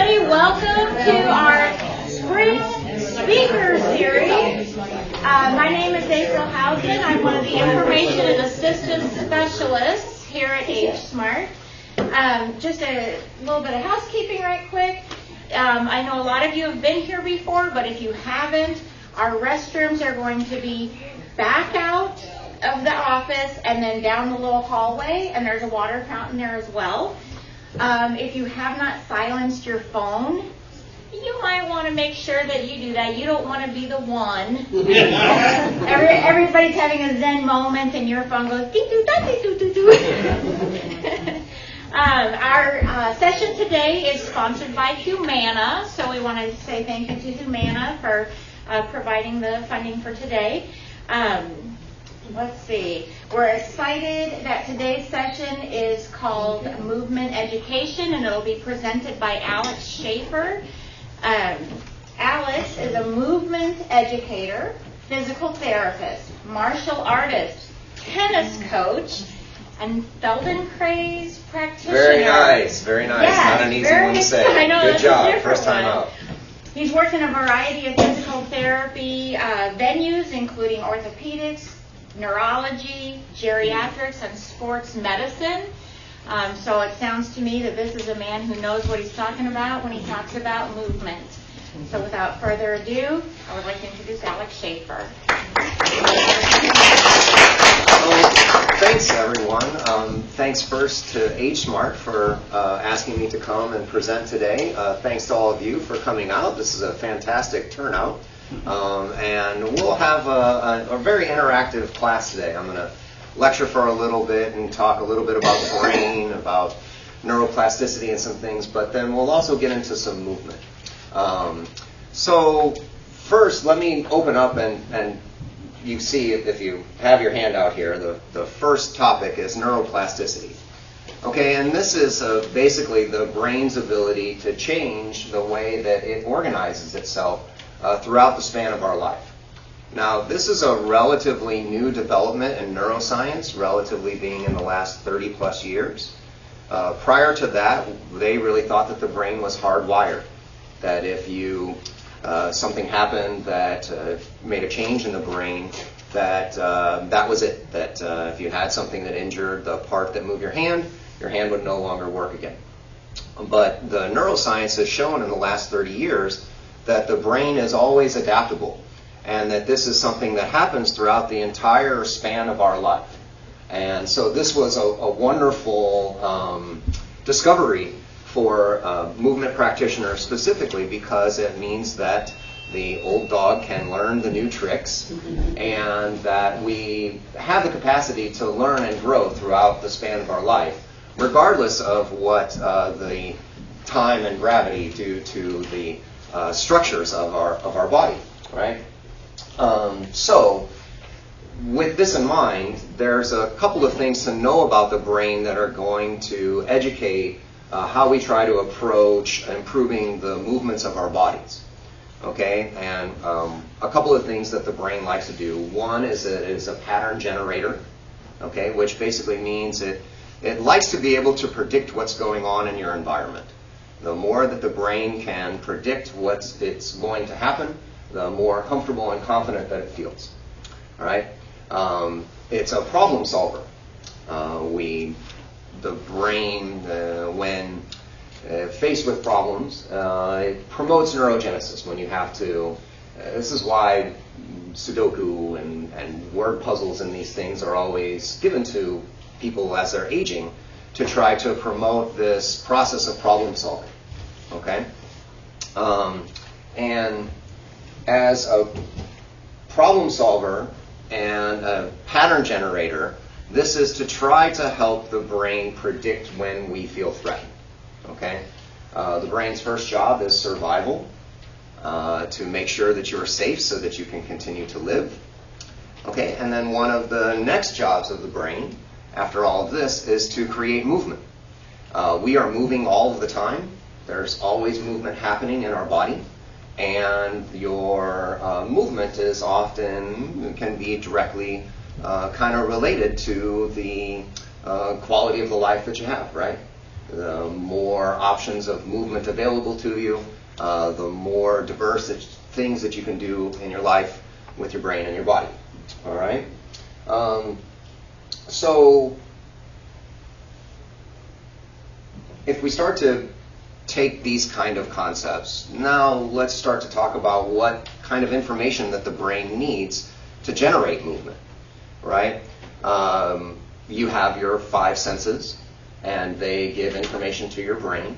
everybody. Welcome to our spring speaker series. My name is April Housen. I'm one of the information and assistance specialists here at HSmart. Just a little bit of housekeeping right quick. I know a lot of you have been here before, but if you haven't, our restrooms are going to be back out of the office and then down the little hallway, and there's a water fountain there as well. If you have not silenced your phone, you might want to make sure that you do that. You don't want to be the one. Everybody's having a Zen moment and your phone goes doo-doo-da-doo-doo-doo. Our session today is sponsored by Humana, so we want to say thank you to Humana for providing the funding for today. Let's see. We're excited that today's session is called Movement Education, and it'll be presented by Alex Schaefer. Alex is a movement educator, physical therapist, martial artist, tennis coach, and Feldenkrais practitioner. Very nice, very nice. Yeah, not an easy one to say. I know, good job, first time one. out. He's worked in a variety of physical therapy venues, including orthopedics, neurology, geriatrics, and sports medicine. So it sounds to me that this is a man who knows what he's talking about when he talks about movement. So without further ado, I would like to introduce Alex Schaefer. Thanks, everyone. Thanks first to HSmart for asking me to come and present today. Thanks to all of you for coming out. This is a fantastic turnout. And we'll have a very interactive class today. I'm going to lecture for a little bit and talk a little bit about the brain, about neuroplasticity and some things, but then we'll also get into some movement. So first, let me open up and you see, if you have your handout here, the first topic is neuroplasticity. Okay, and this is basically the brain's ability to change the way that it organizes itself throughout the span of our life. Now, this is a relatively new development in neuroscience, relatively being in the last 30 plus years. Prior to that, they really thought that the brain was hardwired, that if something happened that made a change in the brain, that was it, that if you had something that injured the part that moved your hand would no longer work again. But the neuroscience has shown in the last 30 years that the brain is always adaptable, and that this is something that happens throughout the entire span of our life. And so this was a wonderful discovery for movement practitioners specifically, because it means that the old dog can learn the new tricks, and that we have the capacity to learn and grow throughout the span of our life, regardless of what the time and gravity do to the structures of our body, right? So, with this in mind, there's a couple of things to know about the brain that are going to educate how we try to approach improving the movements of our bodies. Okay, and a couple of things that the brain likes to do. One is that it is a pattern generator, okay, which basically means it likes to be able to predict what's going on in your environment. The more that the brain can predict it's going to happen, the more comfortable and confident that it feels. All right? It's a problem solver. The brain, when faced with problems, it promotes neurogenesis. When you have to, this is why Sudoku and word puzzles and these things are always given to people as they're aging, to try to promote this process of problem solving. Okay? And as a problem solver and a pattern generator, this is to try to help the brain predict when we feel threatened. Okay? The brain's first job is survival, to make sure that you're safe so that you can continue to live. Okay? And then one of the next jobs of the brain, after all of this, is to create movement. We are moving all of the time. There's always movement happening in our body, and your movement is can be directly kind of related to the quality of the life that you have, right? the more options of movement available to you, the more diverse things that you can do in your life with your brain and your body. All right? So if we start to take these kind of concepts, now let's start to talk about what kind of information that the brain needs to generate movement, right? You have your 5 senses, and they give information to your brain.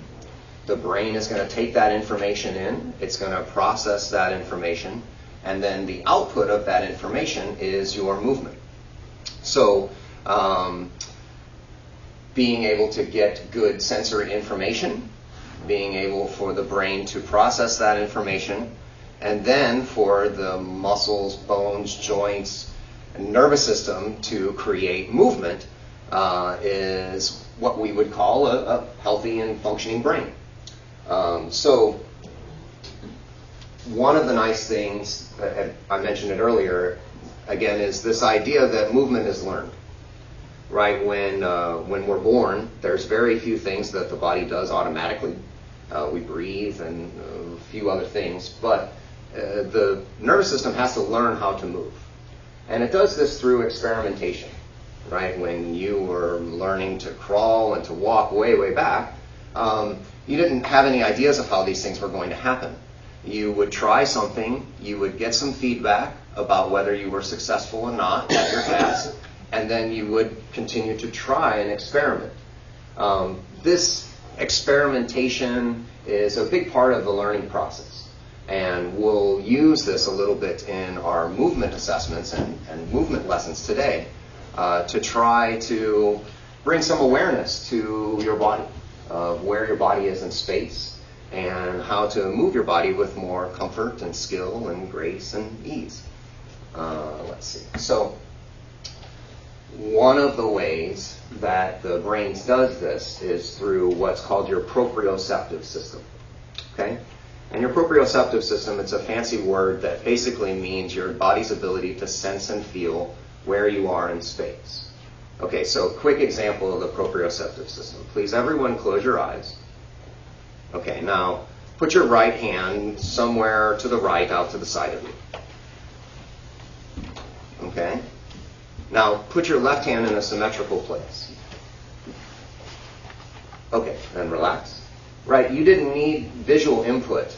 The brain is going to take that information in, it's going to process that information, and then the output of that information is your movement. So, being able to get good sensory information, being able for the brain to process that information, and then for the muscles, bones, joints, and nervous system to create movement is what we would call a healthy and functioning brain. So one of the nice things, I mentioned it earlier, again, is this idea that movement is learned. Right? When we're born, there's very few things that the body does automatically. We breathe and a few other things, but the nervous system has to learn how to move. And it does this through experimentation. Right? When you were learning to crawl and to walk way, way back, you didn't have any ideas of how these things were going to happen. You would try something, you would get some feedback about whether you were successful or not at your task, and then you would continue to try and experiment. This experimentation is a big part of the learning process, and we'll use this a little bit in our movement assessments and movement lessons today to try to bring some awareness to your body, of where your body is in space, and how to move your body with more comfort and skill and grace and ease. Let's see. So one of the ways that the brain does this is through what's called your proprioceptive system. Okay? And your proprioceptive system, it's a fancy word that basically means your body's ability to sense and feel where you are in space. Okay, so quick example of the proprioceptive system. Please, everyone, close your eyes. Okay, now put your right hand somewhere to the right, out to the side of you. Okay? Now put your left hand in a symmetrical place. Okay, and relax. Right, you didn't need visual input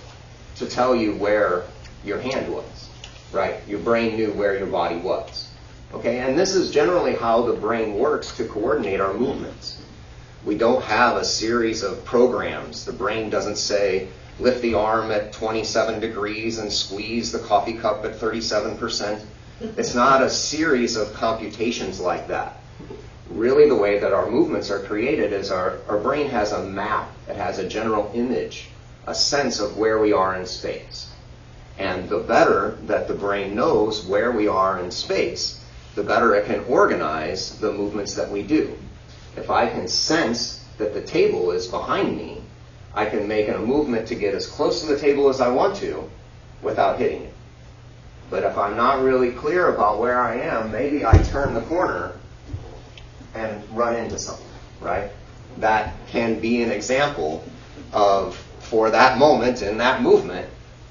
to tell you where your hand was. Right, your brain knew where your body was. Okay, and this is generally how the brain works to coordinate our movements. We don't have a series of programs. The brain doesn't say, lift the arm at 27 degrees and squeeze the coffee cup at 37%. It's not a series of computations like that. Really, the way that our movements are created is our brain has a map. It has a general image, a sense of where we are in space. And the better that the brain knows where we are in space, the better it can organize the movements that we do. If I can sense that the table is behind me, I can make a movement to get as close to the table as I want to without hitting it. But if I'm not really clear about where I am, maybe I turn the corner and run into something, right? That can be an example of, for that moment in that movement,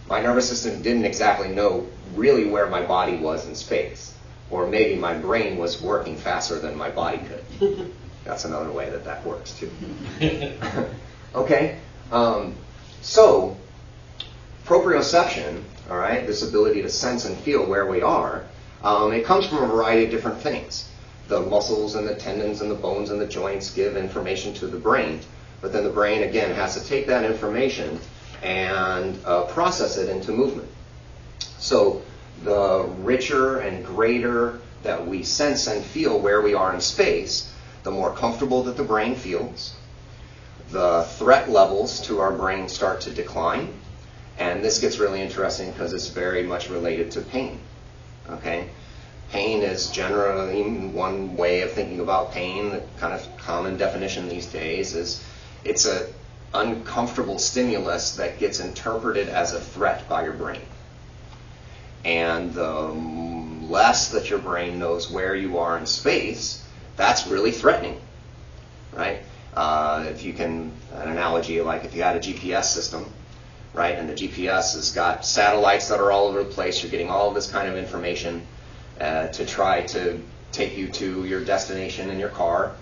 my nervous system didn't exactly know really where my body was in space. Or maybe my brain was working faster than my body could. That's another way that that works too. Okay? So, proprioception, all right, this ability to sense and feel where we are, it comes from a variety of different things. The muscles and the tendons and the bones and the joints give information to the brain, but then the brain, again, has to take that information and process it into movement. So the richer and greater that we sense and feel where we are in space, the more comfortable that the brain feels. The threat levels to our brain start to decline. And this gets really interesting because it's very much related to pain. Okay? Pain is generally, one way of thinking about pain, the kind of common definition these days is it's an uncomfortable stimulus that gets interpreted as a threat by your brain. And the less that your brain knows where you are in space, that's really threatening, right? If you can, an analogy, like if you had a GPS system, right, and the GPS has got satellites that are all over the place, you're getting all of this kind of information to try to take you to your destination in your car,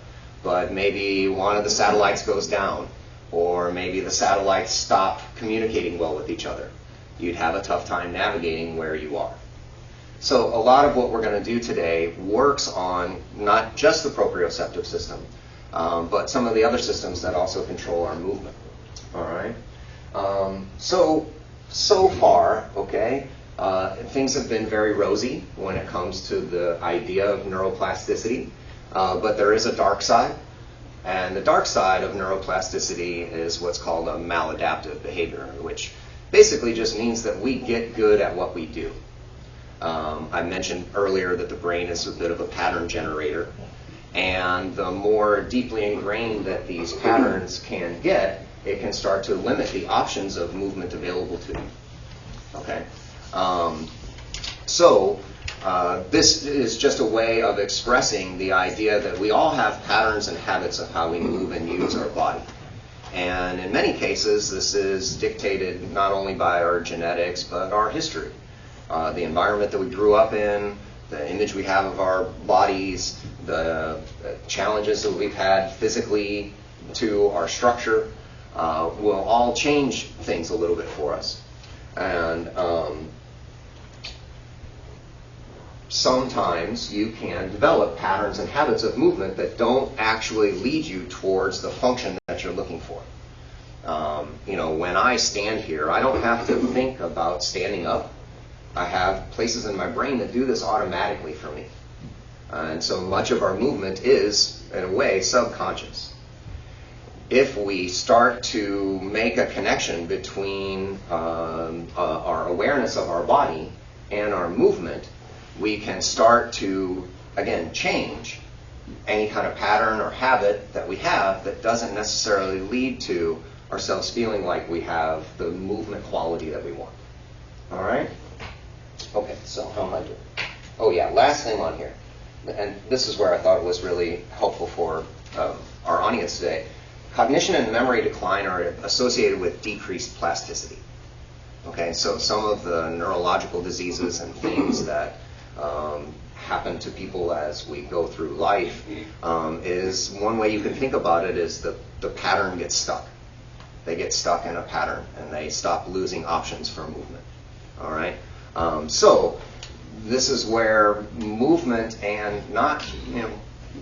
but maybe one of the satellites goes down, or maybe the satellites stop communicating well with each other. You'd have a tough time navigating where you are. So a lot of what we're going to do today works on not just the proprioceptive system, but some of the other systems that also control our movement. All right. So far, okay, things have been very rosy when it comes to the idea of neuroplasticity, but there is a dark side. And the dark side of neuroplasticity is what's called a maladaptive behavior, which basically just means that we get good at what we do. I mentioned earlier that the brain is a bit of a pattern generator, and the more deeply ingrained that these patterns can get, it can start to limit the options of movement available to you. Okay? This is just a way of expressing the idea that we all have patterns and habits of how we move and use our body. And in many cases, this is dictated not only by our genetics, but our history. The environment that we grew up in, the image we have of our bodies, the challenges that we've had physically to our structure, will all change things a little bit for us. And sometimes you can develop patterns and habits of movement that don't actually lead you towards the function that you're looking for. When I stand here, I don't have to think about standing up. I have places in my brain that do this automatically for me. And so much of our movement is, in a way, subconscious. If we start to make a connection between our awareness of our body and our movement, we can start to, again, change any kind of pattern or habit that we have that doesn't necessarily lead to ourselves feeling like we have the movement quality that we want. All right? Okay, so how am I doing? Oh yeah, last thing on here. And this is where I thought it was really helpful for our audience today. Cognition and memory decline are associated with decreased plasticity. Okay, so some of the neurological diseases and things that happen to people as we go through life is one way you can think about it is the pattern gets stuck. They get stuck in a pattern and they stop losing options for movement. All right? So this is where movement and not,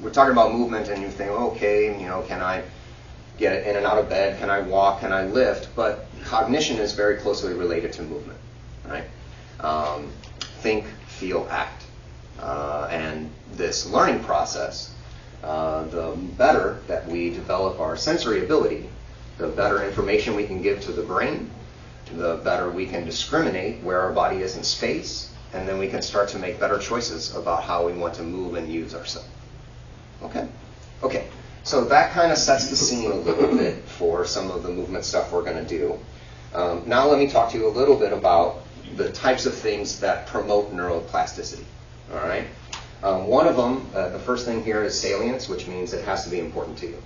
we're talking about movement and you think, okay, can I get in and out of bed? Can I walk? Can I lift? But cognition is very closely related to movement, right? Think, feel, act. And this learning process, the better that we develop our sensory ability, the better information we can give to the brain, the better we can discriminate where our body is in space, and then we can start to make better choices about how we want to move and use ourselves. Okay? Okay. So that kind of sets the scene a little bit for some of the movement stuff we're going to do. Now let me talk to you a little bit about the types of things that promote neuroplasticity. All right? One of them, the first thing here is salience, which means it has to be important to you.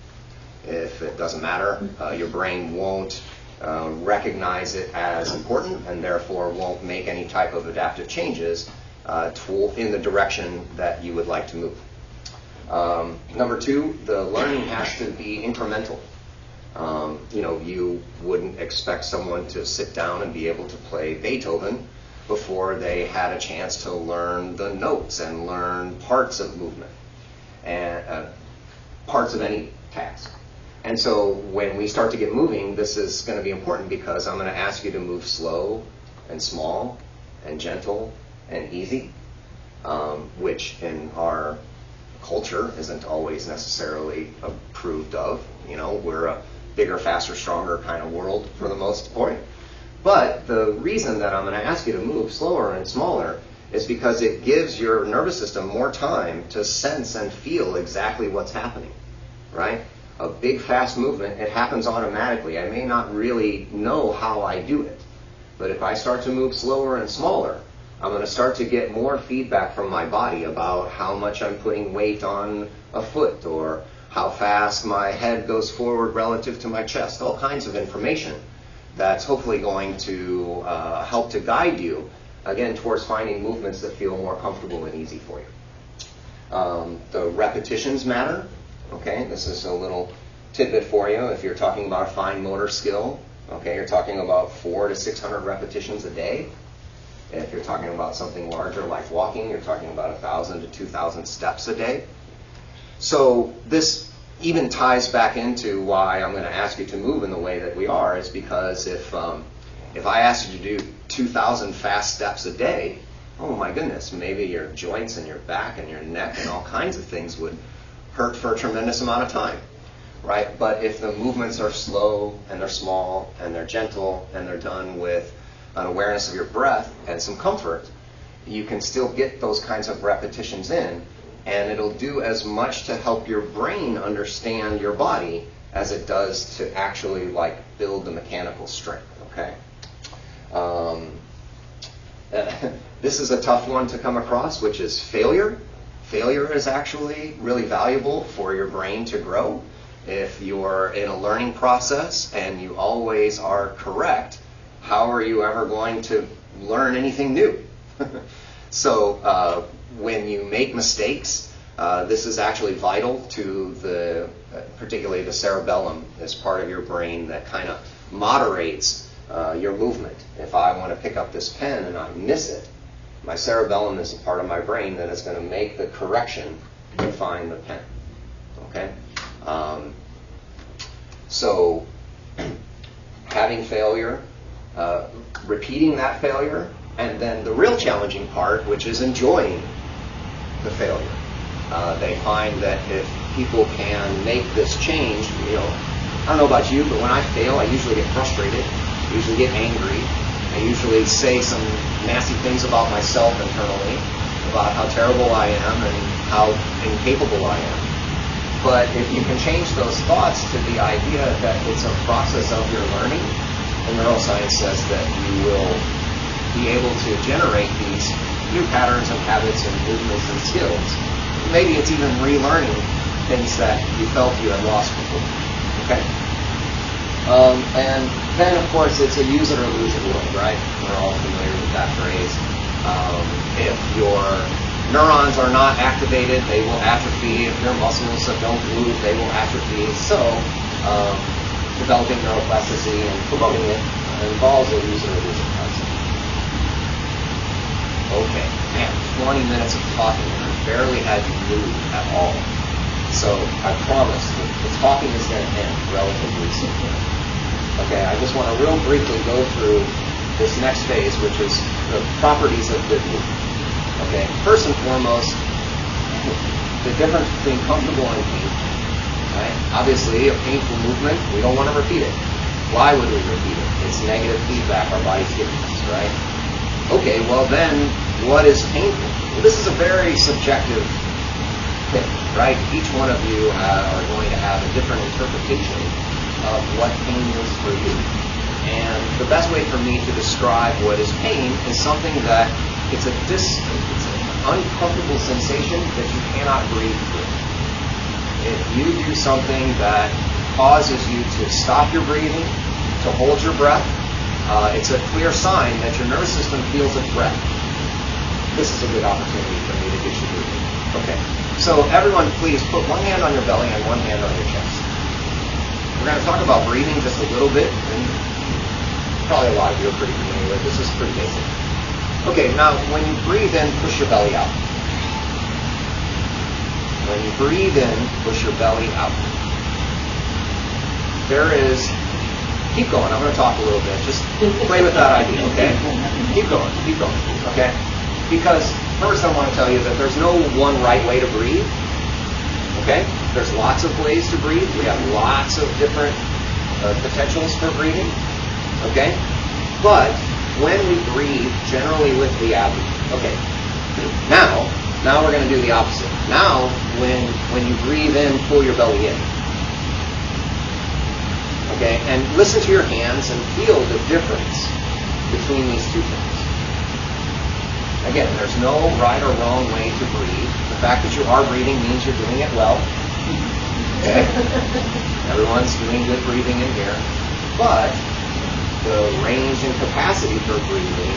If it doesn't matter, your brain won't recognize it as important and therefore won't make any type of adaptive changes in the direction that you would like to move. Number two, the learning has to be incremental. You wouldn't expect someone to sit down and be able to play Beethoven before they had a chance to learn the notes and learn parts of movement and parts of any task. And so when we start to get moving, this is going to be important because I'm going to ask you to move slow and small and gentle and easy, which in our culture isn't always necessarily approved of. We're a bigger, faster, stronger kind of world for the most part. But the reason that I'm going to ask you to move slower and smaller is because it gives your nervous system more time to sense and feel exactly what's happening, right? A big, fast movement, it happens automatically. I may not really know how I do it. But if I start to move slower and smaller, I'm going to start to get more feedback from my body about how much I'm putting weight on a foot or how fast my head goes forward relative to my chest, all kinds of information that's hopefully going to help to guide you, again, towards finding movements that feel more comfortable and easy for you. The repetitions matter. Okay, this is a little tidbit for you. If you're talking about a fine motor skill, okay, you're talking about 400 to 600 repetitions a day. If you're talking about something larger like walking, you're talking about 1,000 to 2,000 steps a day. So this even ties back into why I'm going to ask you to move in the way that we are, is because if I asked you to do 2,000 fast steps a day, oh my goodness, maybe your joints and your back and your neck and all kinds of things would hurt for a tremendous amount of time, right? But if the movements are slow and they're small and they're gentle and they're done with an awareness of your breath and some comfort, you can still get those kinds of repetitions in, and it'll do as much to help your brain understand your body as it does to actually like build the mechanical strength, okay? This is a tough one to come across, which is failure. Failure is actually really valuable for your brain to grow. If you're in a learning process and you always are correct, how are you ever going to learn anything new? So when you make mistakes, this is actually vital to particularly the cerebellum as part of your brain that kind of moderates your movement. If I want to pick up this pen and I miss it, my cerebellum is a part of my brain that is going to make the correction to find the pen. Okay? So having failure, repeating that failure, and then the real challenging part, which is enjoying the failure. They find that if people can make this change, I don't know about you, but when I fail, I usually get frustrated, I usually get angry, I usually say some nasty things about myself internally, about how terrible I am and how incapable I am. But if you can change those thoughts to the idea that it's a process of your learning, and neuroscience says that you will be able to generate these new patterns and habits and movements and skills. Maybe it's even relearning things that you felt you had lost before. Okay? And then, of course, it's a use it or lose it world, right? We're all familiar with that phrase. If your neurons are not activated, they will atrophy. If your muscles don't move, they will atrophy. So, developing neuroplasticity and promoting it involves a use it or lose it concept. Okay, man, 20 minutes of talking and I barely had you move at all. So I promise the talking is going to end relatively soon. Okay, I just want to real briefly go through this next phase, which is the properties of good movement. Okay, first and foremost, the difference between comfortable and painful. Right? Obviously, a painful movement, we don't want to repeat it. Why would we repeat it? It's negative feedback our body's giving us, right? Okay, well then, what is painful? Well, this is a very subjective thing, right? Each one of you are going to have a different interpretation of what pain is for you. And the best way for me to describe what is pain is something that it's an uncomfortable sensation that you cannot breathe through. If you do something that causes you to stop your breathing, to hold your breath, it's a clear sign that your nervous system feels a threat. This is a good opportunity for me to get you moving. Okay, so everyone please put one hand on your belly and one hand on your chest. We're going to talk about breathing just a little bit, and probably a lot of you are pretty familiar with this. This is pretty basic. Okay, now when you breathe in, push your belly out. When you breathe in, push your belly out. There is, keep going, I'm going to talk a little bit, just play with that idea, okay? Keep going, okay? Because first I want to tell you that there's no one right way to breathe, okay? There's lots of ways to breathe. We have lots of different potentials for breathing, okay? But when we breathe, generally with the abdomen, okay, now we're going to do the opposite. Now, when you breathe in, pull your belly in. Okay, and listen to your hands and feel the difference between these two things. Again, there's no right or wrong way to breathe. The fact that you are breathing means you're doing it well. Okay? Everyone's doing good breathing in here. But the range and capacity for breathing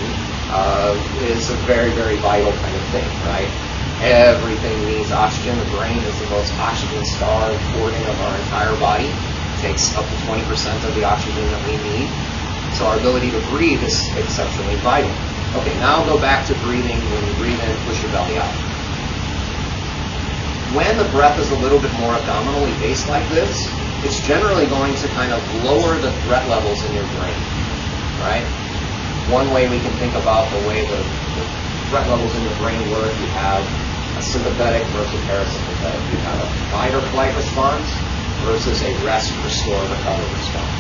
is a very, very vital kind of thing, right? Everything needs oxygen. The brain is the most oxygen-starved organ of our entire body. It takes up to 20% of the oxygen that we need. So our ability to breathe is exceptionally vital. Okay, now go back to breathing. When you breathe in, push your belly out. When the breath is a little bit more abdominally based like this, it's generally going to kind of lower the threat levels in your brain, right? One way we can think about the way the threat levels in your brain work, you have a sympathetic versus parasympathetic. You have a fight or flight response versus a rest, restore, recover response.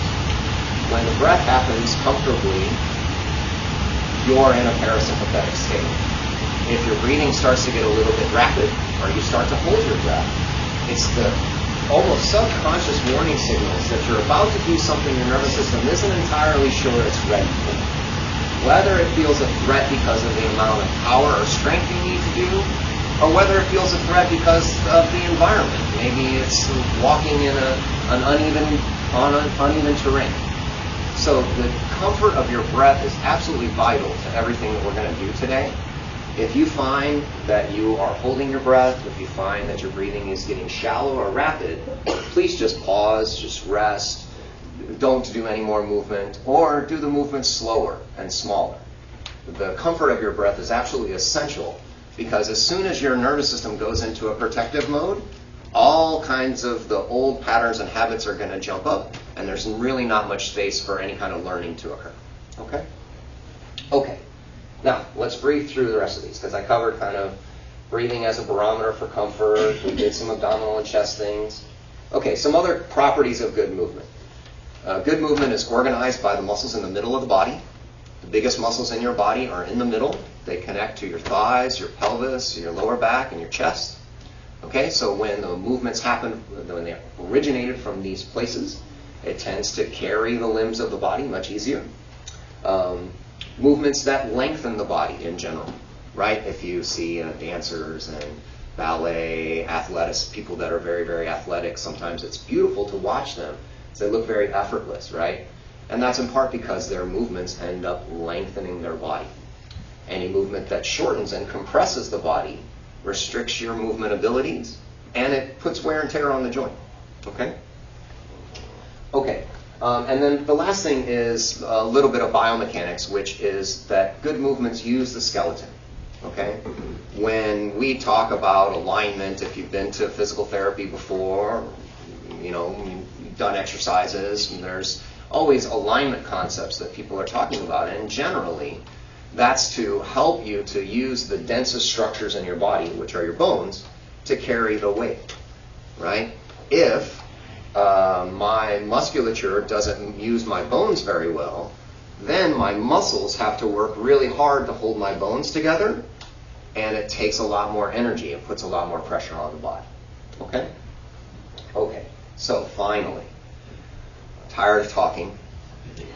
When the breath happens comfortably, you're in a parasympathetic state. If your breathing starts to get a little bit rapid, or you start to hold your breath, it's the almost subconscious warning signals that you're about to do something your nervous system isn't entirely sure it's ready for. Whether it feels a threat because of the amount of power or strength you need to do, or whether it feels a threat because of the environment. Maybe it's walking in an uneven terrain. So the comfort of your breath is absolutely vital to everything that we're going to do today. If you find that you are holding your breath, if you find that your breathing is getting shallow or rapid, please just pause, just rest. Don't do any more movement, or do the movement slower and smaller. The comfort of your breath is absolutely essential, because as soon as your nervous system goes into a protective mode, all kinds of the old patterns and habits are going to jump up, and there's really not much space for any kind of learning to occur. Okay? Okay. Now, let's breathe through the rest of these, because I covered kind of breathing as a barometer for comfort. We did some abdominal and chest things. Okay, some other properties of good movement. Good movement is organized by the muscles in the middle of the body. The biggest muscles in your body are in the middle. They connect to your thighs, your pelvis, your lower back, and your chest. Okay, so when the movements happen, when they originated from these places, it tends to carry the limbs of the body much easier. Movements that lengthen the body in general, right? If you see dancers and ballet, athletics, people that are very, very athletic, sometimes it's beautiful to watch them. They look very effortless, right? And that's in part because their movements end up lengthening their body. Any movement that shortens and compresses the body restricts your movement abilities, and it puts wear and tear on the joint. Okay? Okay. And then the last thing is a little bit of biomechanics, which is that good movements use the skeleton. Okay? When we talk about alignment, if you've been to physical therapy before, you know, you've done exercises, and there's always alignment concepts that people are talking about, and generally that's to help you to use the densest structures in your body, which are your bones, to carry the weight, right? If my musculature doesn't use my bones very well, then my muscles have to work really hard to hold my bones together, and it takes a lot more energy. It puts a lot more pressure on the body. Okay? Okay. So finally, I'm tired of talking.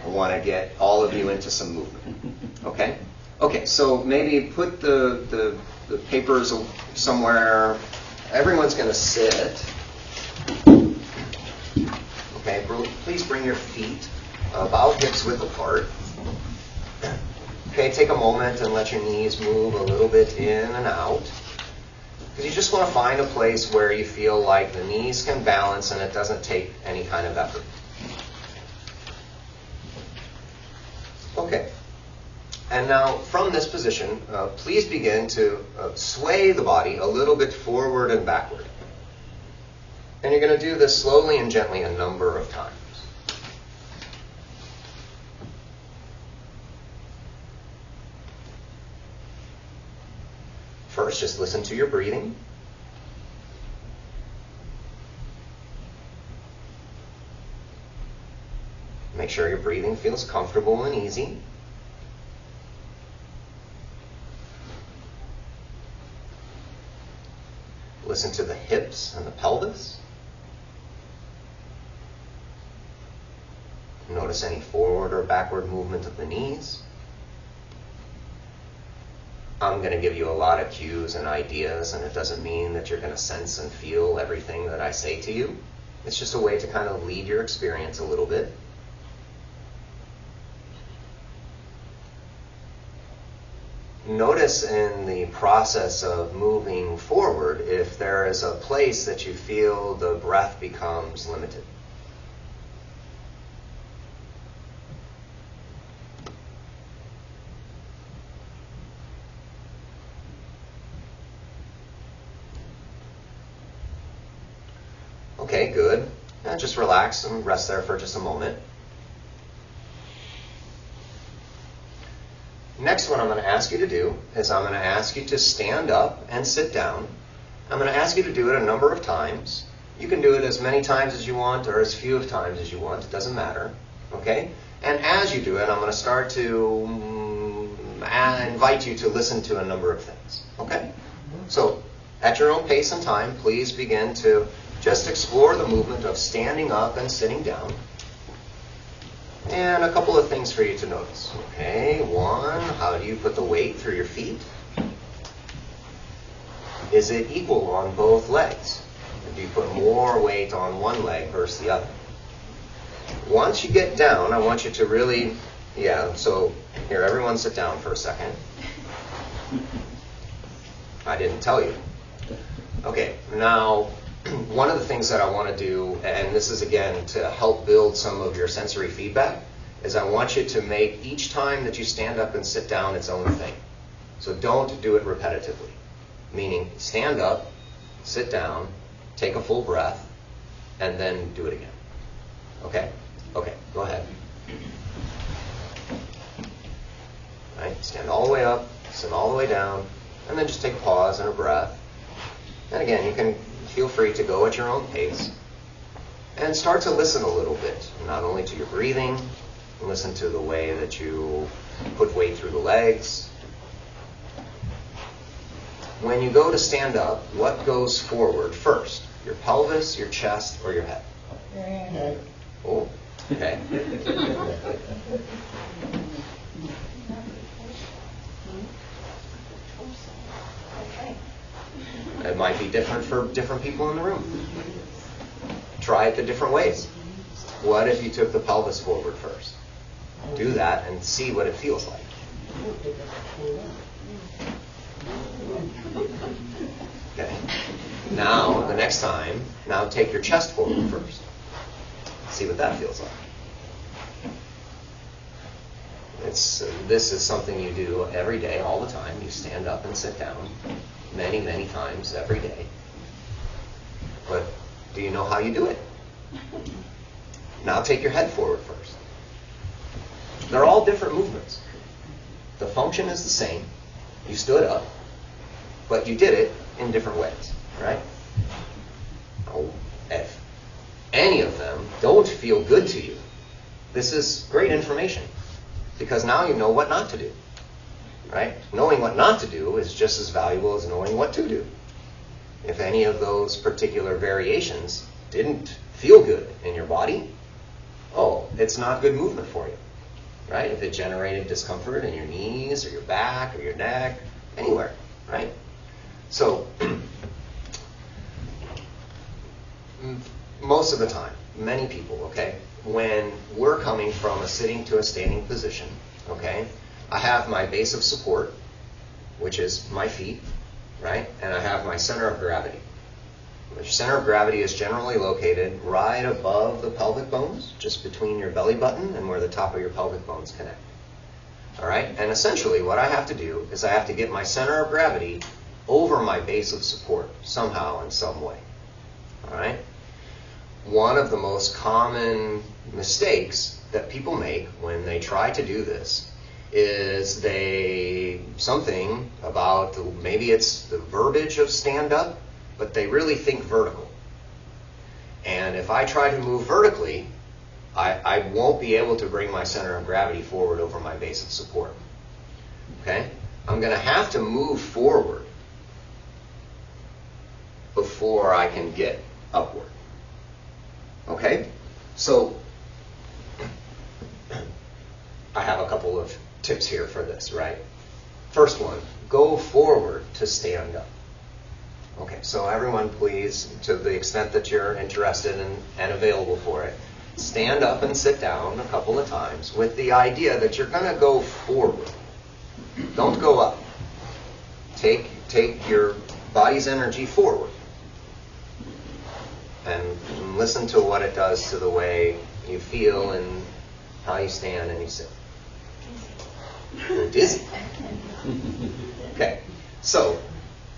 I want to get all of you into some movement. Okay? Okay, so maybe put the papers somewhere. Everyone's going to sit. Okay, please bring your feet about hips width apart. Okay, take a moment and let your knees move a little bit in and out. Because you just want to find a place where you feel like the knees can balance and it doesn't take any kind of effort. Okay. And now, from this position, please begin to sway the body a little bit forward and backward. And you're going to do this slowly and gently a number of times. First, just listen to your breathing. Make sure your breathing feels comfortable and easy. Listen to the hips and the pelvis. Notice any forward or backward movement of the knees. I'm going to give you a lot of cues and ideas, and it doesn't mean that you're going to sense and feel everything that I say to you. It's just a way to kind of lead your experience a little bit. Notice in the process of moving forward if there is a place that you feel the breath becomes limited. Okay, good. Now just relax and rest there for just a moment. Next, what I'm going to ask you to do is I'm going to ask you to stand up and sit down. I'm going to ask you to do it a number of times. You can do it as many times as you want or as few times as you want. It doesn't matter. Okay? And as you do it, I'm going to start to invite you to listen to a number of things. Okay? So, at your own pace and time, please begin to just explore the movement of standing up and sitting down. And a couple of things for you to notice. Okay, one, how do you put the weight through your feet? Is it equal on both legs? Or do you put more weight on one leg versus the other? Once you get down, I want you to really, so here, everyone sit down for a second. I didn't tell you. Okay, now, one of the things that I want to do, and this is again to help build some of your sensory feedback, is I want you to make each time that you stand up and sit down its own thing. So don't do it repetitively. Meaning stand up, sit down, take a full breath, and then do it again. Okay? Okay, go ahead. All right, stand all the way up, sit all the way down, and then just take a pause and a breath. And again, you can feel free to go at your own pace and start to listen a little bit, not only to your breathing, listen to the way that you put weight through the legs. When you go to stand up, what goes forward first? Your pelvis, your chest, or your head? Your head. Oh, okay. It might be different for different people in the room. Try it the different ways. What if you took the pelvis forward first? Do that and see what it feels like. Okay. Now, the next time, now take your chest forward first. See what that feels like. This is something you do every day, all the time. You stand up and sit down many, many times every day. But do you know how you do it? Now take your head forward first. They're all different movements. The function is the same. You stood up, but you did it in different ways, right? Oh, if any of them don't feel good to you, this is great information because now you know what not to do, right? Knowing what not to do is just as valuable as knowing what to do. If any of those particular variations didn't feel good in your body, oh, it's not good movement for you, right? If it generated discomfort in your knees or your back or your neck, anywhere, right? So, most of the time, many people, okay, when we're coming from a sitting to a standing position, okay, I have my base of support, which is my feet, right? And I have my center of gravity. The center of gravity is generally located right above the pelvic bones, just between your belly button and where the top of your pelvic bones connect. All right? And essentially what I have to do is I have to get my center of gravity over my base of support somehow in some way. All right? One of the most common mistakes that people make when they try to do this is something about, maybe it's the verbiage of stand up, but they really think vertical. And if I try to move vertically, I won't be able to bring my center of gravity forward over my base of support. Okay? I'm going to have to move forward before I can get upward. Okay? So, I have a couple of tips here for this, right? First one, go forward to stand up. Okay, so everyone please, to the extent that you're interested and available for it, stand up and sit down a couple of times with the idea that you're going to go forward. Don't go up. Take your body's energy forward. And listen to what it does to the way you feel and how you stand and you sit. You're dizzy. Okay, so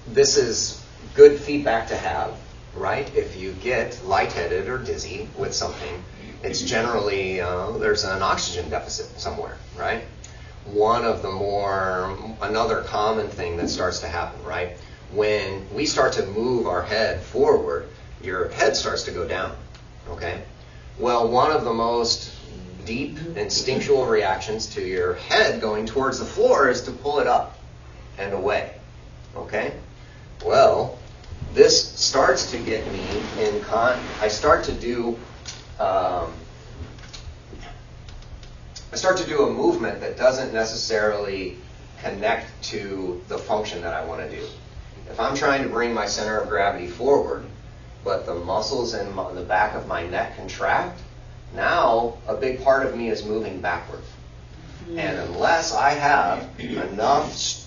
this is good feedback to have, right? If you get lightheaded or dizzy with something, it's generally, there's an oxygen deficit somewhere, right? Another common thing that starts to happen, right? When we start to move our head forward, your head starts to go down, okay? Well, one of the most deep instinctual reactions to your head going towards the floor is to pull it up and away, okay? Well, this starts to get me I start to do a movement that doesn't necessarily connect to the function that I want to do. If I'm trying to bring my center of gravity forward, but the muscles in the back of my neck contract, now a big part of me is moving backward. And unless I have enough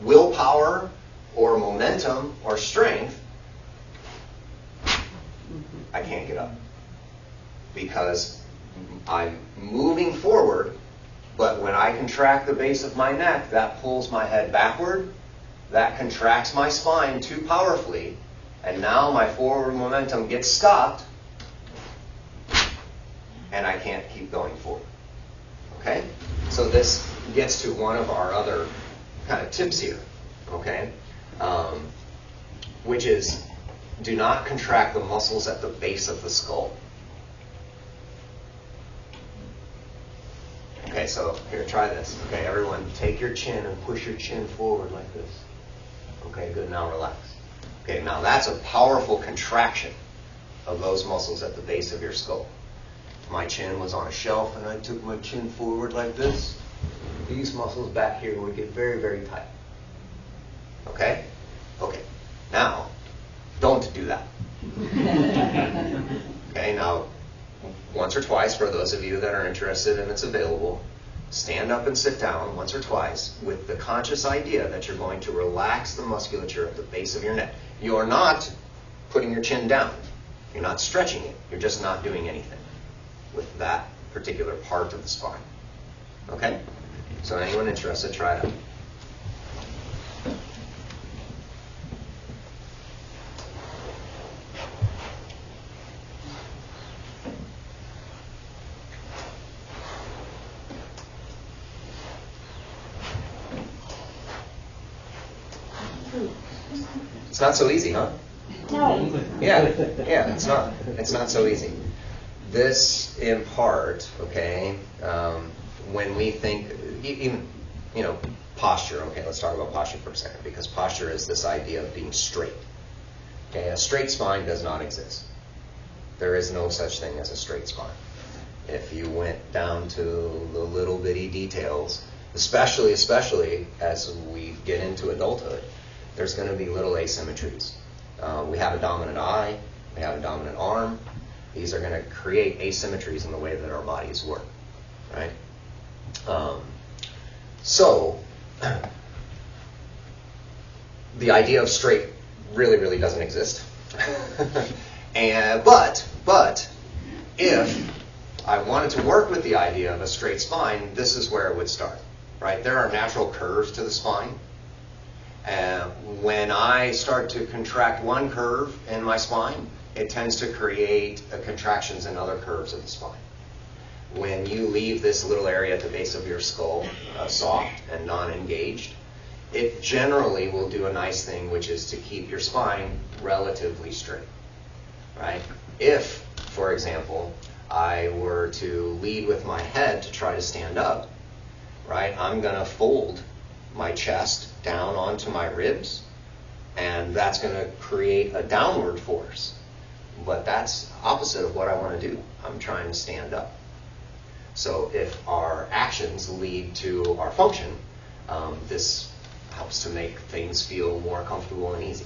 willpower or momentum or strength, I can't get up. Because I'm moving forward, but when I contract the base of my neck, that pulls my head backward, that contracts my spine too powerfully, and now my forward momentum gets stopped, and I can't keep going forward. Okay? So this gets to one of our other kind of tips here, okay? Which is, do not contract the muscles at the base of the skull. Okay, so here, try this. Okay, everyone, take your chin and push your chin forward like this. Okay, good, now relax. Okay, now that's a powerful contraction of those muscles at the base of your skull. My chin was on a shelf and I took my chin forward like this. These muscles back here would get very, very tight. Okay? Okay, now, don't do that. Okay, now, once or twice, for those of you that are interested and it's available, stand up and sit down once or twice with the conscious idea that you're going to relax the musculature at the base of your neck. You're not putting your chin down. You're not stretching it. You're just not doing anything with that particular part of the spine. Okay? So anyone interested, try it out. It's not so easy, huh? No. Yeah, it's not. It's not so easy. This, in part, okay, when we think, even, posture, okay, let's talk about posture for a second, because posture is this idea of being straight. Okay, a straight spine does not exist. There is no such thing as a straight spine. If you went down to the little bitty details, especially as we get into adulthood, there's going to be little asymmetries. We have a dominant eye, we have a dominant arm. These are going to create asymmetries in the way that our bodies work, right? So, the idea of straight really doesn't exist. But if I wanted to work with the idea of a straight spine, this is where it would start, right? There are natural curves to the spine. When I start to contract one curve in my spine, it tends to create contractions in other curves of the spine. When you leave this little area at the base of your skull soft and non-engaged, it generally will do a nice thing, which is to keep your spine relatively straight, right? If, for example, I were to lead with my head to try to stand up, right, I'm going to fold my chest down onto my ribs, and that's going to create a downward force. But that's opposite of what I want to do. I'm trying to stand up. So if our actions lead to our function, this helps to make things feel more comfortable and easy.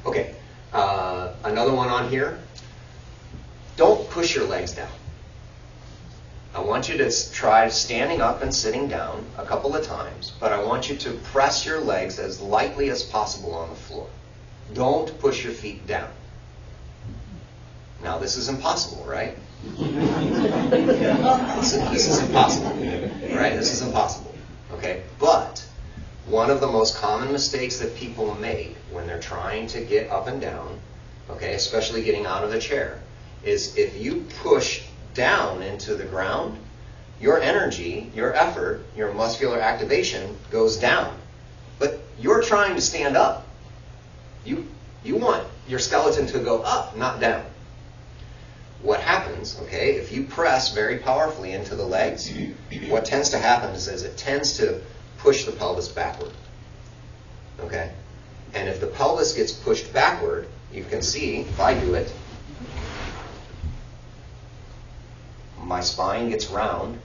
Okay, another one on here. Don't push your legs down. I want you to try standing up and sitting down a couple of times, but I want you to press your legs as lightly as possible on the floor. Don't push your feet down. Now this is impossible, right? This is impossible, right? This is impossible, okay? But one of the most common mistakes that people make when they're trying to get up and down, okay, especially getting out of the chair, is if you push down into the ground, your energy, your effort, your muscular activation goes down. But you're trying to stand up. You want your skeleton to go up, not down. What happens, okay, if you press very powerfully into the legs, what tends to happen is it tends to push the pelvis backward. Okay? And if the pelvis gets pushed backward, you can see, if I do it, my spine gets round,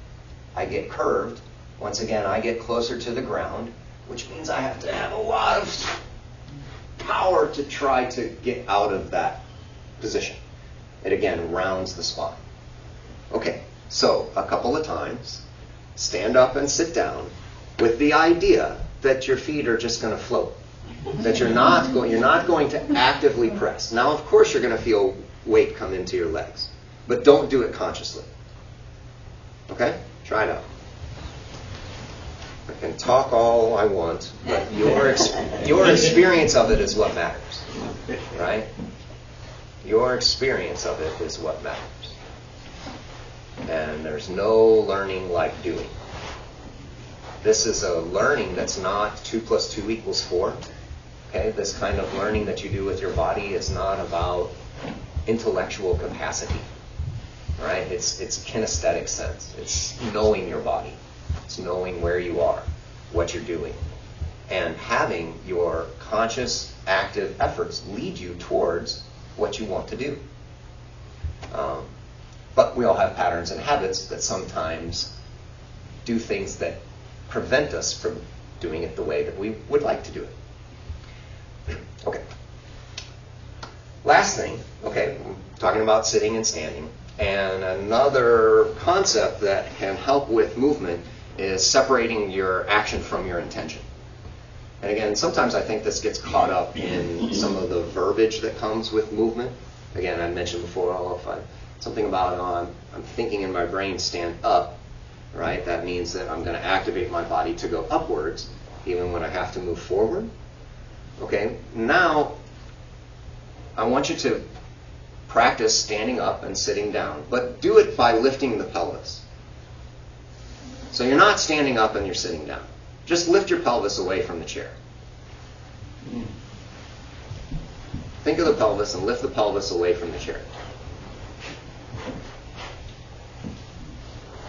I get curved. Once again, I get closer to the ground, which means I have to have a lot of power to try to get out of that position. It again rounds the spine. Okay, so a couple of times, stand up and sit down with the idea that your feet are just going to float. That you're not going to actively press. Now, of course, you're going to feel weight come into your legs, but don't do it consciously. Okay? Try it out. I can talk all I want, but your experience of it is what matters. Right? Your experience of it is what matters. And there's no learning like doing. This is a learning that's not 2 + 2 = 4. Okay? This kind of learning that you do with your body is not about intellectual capacity. Right? It's kinesthetic sense. It's knowing your body. It's knowing where you are, what you're doing, and having your conscious, active efforts lead you towards what you want to do. But we all have patterns and habits that sometimes do things that prevent us from doing it the way that we would like to do it. Okay. Last thing, okay, I'm talking about sitting and standing. And another concept that can help with movement is separating your action from your intention. And again, sometimes I think this gets caught up in some of the verbiage that comes with movement. Again, I mentioned before, something about I'm thinking in my brain, stand up, right? That means that I'm going to activate my body to go upwards, even when I have to move forward. Okay, now I want you to practice standing up and sitting down, but do it by lifting the pelvis. So you're not standing up and you're sitting down. Just lift your pelvis away from the chair. Think of the pelvis and lift the pelvis away from the chair.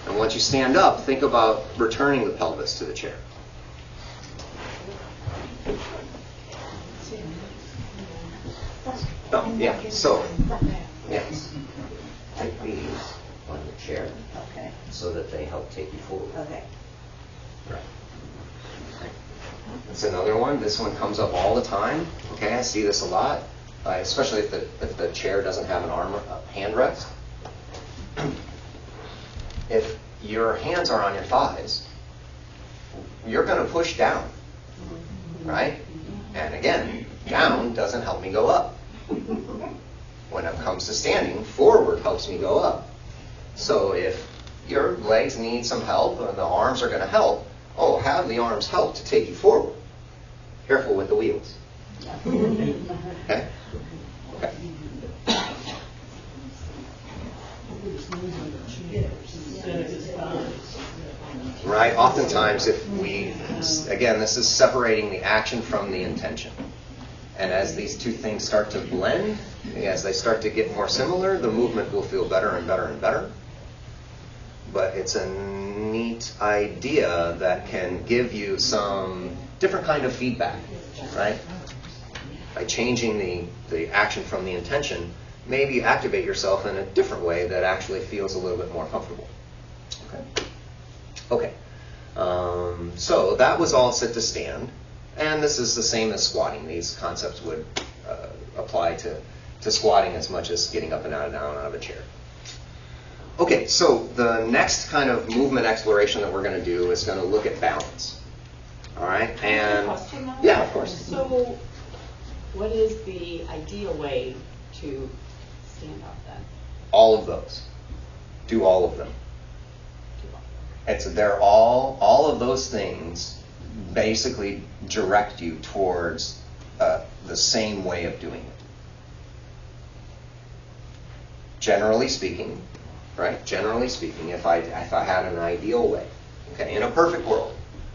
And once you stand up, think about returning the pelvis to the chair. Oh, yeah, so, yes. Take these on the chair, okay, so that they help take you forward. Okay. Right. That's another one. This one comes up all the time. Okay, I see this a lot, especially if the chair doesn't have an hand rest. If your hands are on your thighs, you're going to push down, right? And again, down doesn't help me go up. When it comes to standing, forward helps me go up. So if your legs need some help and the arms are going to help, have the arms help to take you forward. Careful with the wheels. Okay? Okay. Right? Oftentimes, again, this is separating the action from the intention. And as these two things start to blend, as they start to get more similar, the movement will feel better and better and better. But it's a neat idea that can give you some different kind of feedback, right? By changing the action from the intention, maybe you activate yourself in a different way that actually feels a little bit more comfortable. Okay. So that was all sit to stand. And this is the same as squatting. These concepts would apply to squatting as much as getting up and down out of a chair. Okay, so the next kind of movement exploration that we're going to do is going to look at balance. All right, and yeah, of course. So, what is the ideal way to stand up then? All of those. Do all of them. They're all of those things basically direct you towards the same way of doing it. Generally speaking, right? Generally speaking, if I had an ideal way, okay, in a perfect world,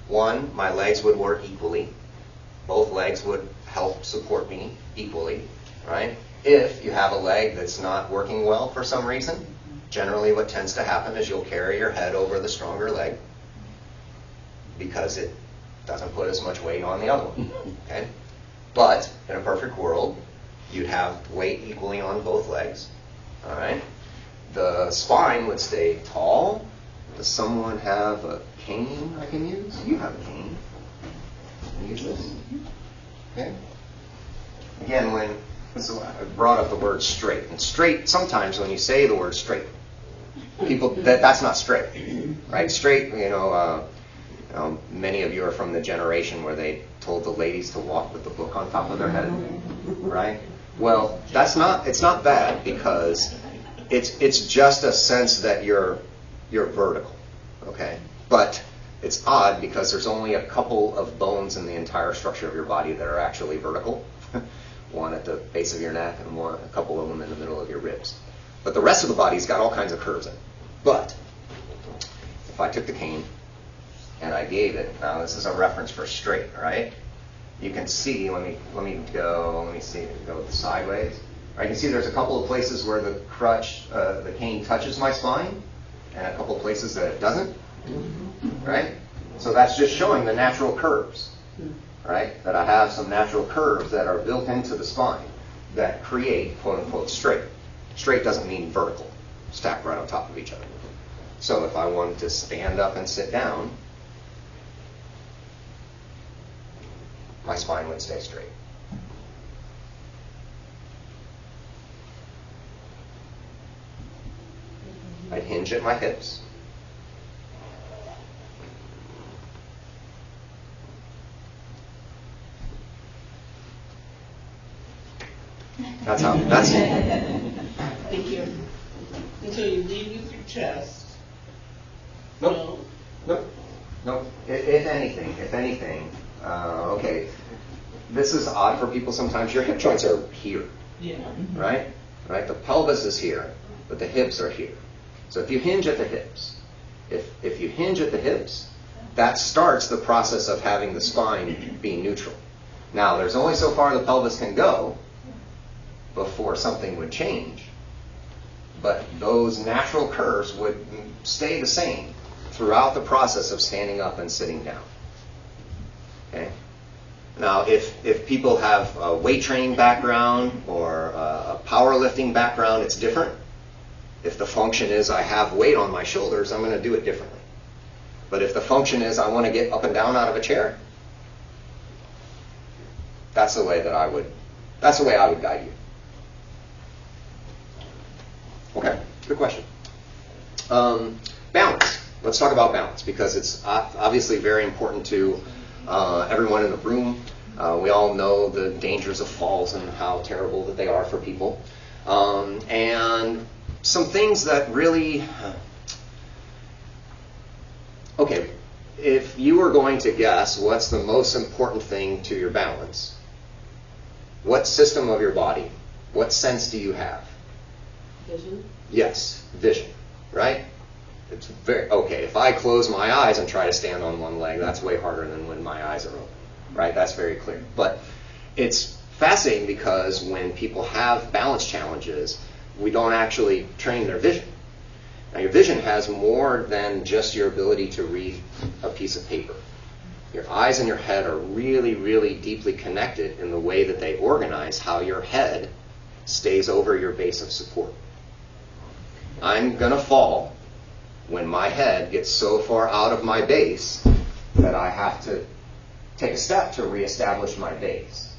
one, my legs would work equally. Both legs would help support me equally, right? If you have a leg that's not working well for some reason, generally what tends to happen is you'll carry your head over the stronger leg because it doesn't put as much weight on the other one, okay? But in a perfect world, you'd have weight equally on both legs, all right? The spine would stay tall. Does someone have a cane I can use? You have a cane. Can you use this? Okay. Again, so I brought up the word straight. And straight, sometimes when you say the word straight, people, that's not straight, right? Straight, many of you are from the generation where they told the ladies to walk with the book on top of their head, right? Well, it's not bad because it's just a sense that you're vertical, okay? But it's odd because there's only a couple of bones in the entire structure of your body that are actually vertical. One at the base of your neck and a couple of them in the middle of your ribs. But the rest of the body's got all kinds of curves in it. But if I took the cane and I gave it, now this is a reference for straight, right? You can see, let me go sideways. I can see there's a couple of places where the crutch, the cane touches my spine, and a couple of places that it doesn't, right? So that's just showing the natural curves, right? That I have some natural curves that are built into the spine that create, quote unquote, straight. Straight doesn't mean vertical, stacked right on top of each other. So if I wanted to stand up and sit down, my spine would stay straight. I'd hinge at my hips. That's Thank you. Until you leave with your chest. Nope. If anything, okay, this is odd for people sometimes. Your hip joints are here, Yeah. right? The pelvis is here, but the hips are here. So if you hinge at the hips, if you hinge at the hips, that starts the process of having the spine be neutral. Now, there's only so far the pelvis can go before something would change, but those natural curves would stay the same throughout the process of standing up and sitting down. Okay? Now, if people have a weight training background or a powerlifting background, it's different. If the function is I have weight on my shoulders, I'm going to do it differently. But if the function is I want to get up and down out of a chair, that's the way I would guide you. Okay, good question. Balance. Let's talk about balance because it's obviously very important to everyone in the room. We all know the dangers of falls and how terrible that they are for people. And some things that really... Okay, if you were going to guess what's the most important thing to your balance, what system of your body, what sense do you have? Vision? Yes, vision, right? It's very, okay, if I close my eyes and try to stand on one leg, that's way harder than when my eyes are open, right? That's very clear. But it's fascinating because when people have balance challenges, we don't actually train their vision. Now, your vision has more than just your ability to read a piece of paper. Your eyes and your head are really, really deeply connected in the way that they organize how your head stays over your base of support. I'm going to fall when my head gets so far out of my base that I have to take a step to reestablish my base.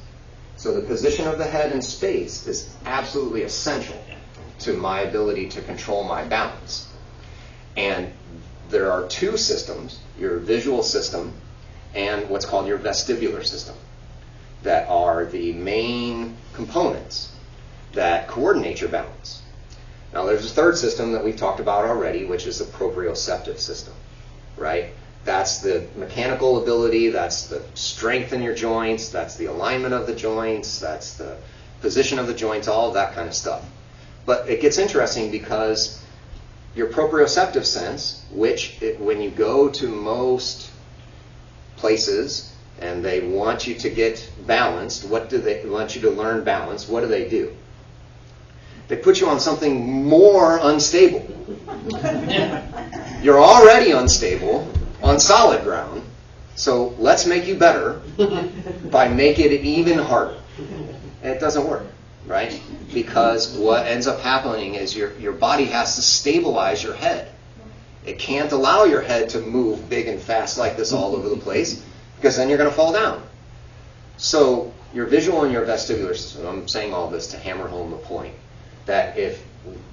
So the position of the head in space is absolutely essential to my ability to control my balance. And there are two systems, your visual system and what's called your vestibular system, that are the main components that coordinate your balance. Now there's a third system that we've talked about already, which is the proprioceptive system, right? That's the mechanical ability, that's the strength in your joints, that's the alignment of the joints, that's the position of the joints, all of that kind of stuff. But it gets interesting because your proprioceptive sense, when you go to most places and they want you to get balanced, what do they want you to learn balance? What do? They put you on something more unstable. You're already unstable on solid ground, so let's make you better by making it even harder. And it doesn't work, right? Because what ends up happening is your body has to stabilize your head. It can't allow your head to move big and fast like this all over the place, because then you're going to fall down. So your visual and your vestibular system, I'm saying all this to hammer home the point, that if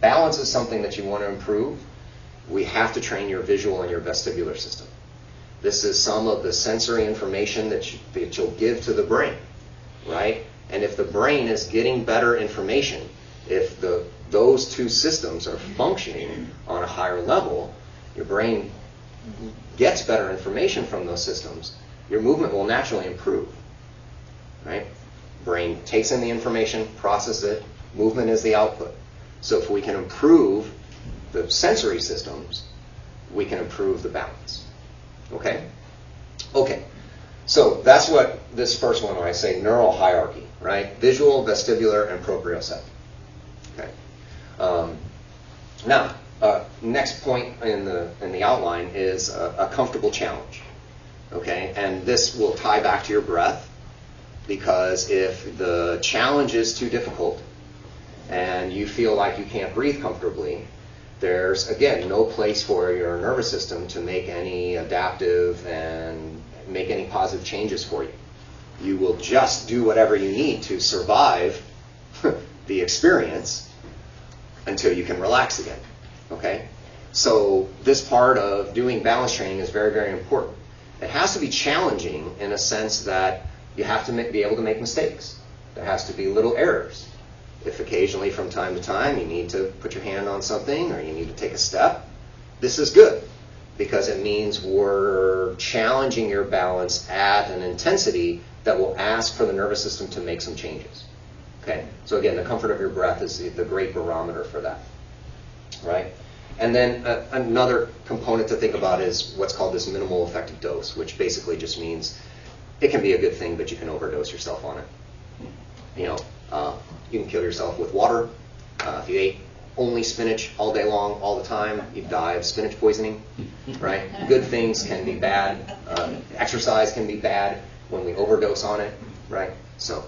balance is something that you want to improve, we have to train your visual and your vestibular system. This is some of the sensory information that you'll give to the brain, right? And if the brain is getting better information, if those two systems are functioning on a higher level, your brain gets better information from those systems, your movement will naturally improve, right? Brain takes in the information, processes it, movement is the output. So if we can improve the sensory systems, we can improve the balance. Okay? Okay. So that's what this first one, when I say neural hierarchy, right? Visual, vestibular, and proprioceptive. Okay. Now, next point in the outline is a comfortable challenge. Okay? And this will tie back to your breath, because if the challenge is too difficult and you feel like you can't breathe comfortably, there's, again, no place for your nervous system to make any adaptive and make any positive changes for you. You will just do whatever you need to survive the experience until you can relax again. Okay? So this part of doing balance training is very, very important. It has to be challenging in a sense that you have to be able to make mistakes. There has to be little errors. If occasionally from time to time you need to put your hand on something or you need to take a step, this is good, because it means we're challenging your balance at an intensity that will ask for the nervous system to make some changes. Okay? So again, the comfort of your breath is the great barometer for that. Right? And then another component to think about is what's called this minimal effective dose, which basically just means it can be a good thing, but you can overdose yourself on it. You can kill yourself with water. If you ate only spinach all day long, all the time, you'd die of spinach poisoning, right? Good things can be bad. Exercise can be bad when we overdose on it, right? So,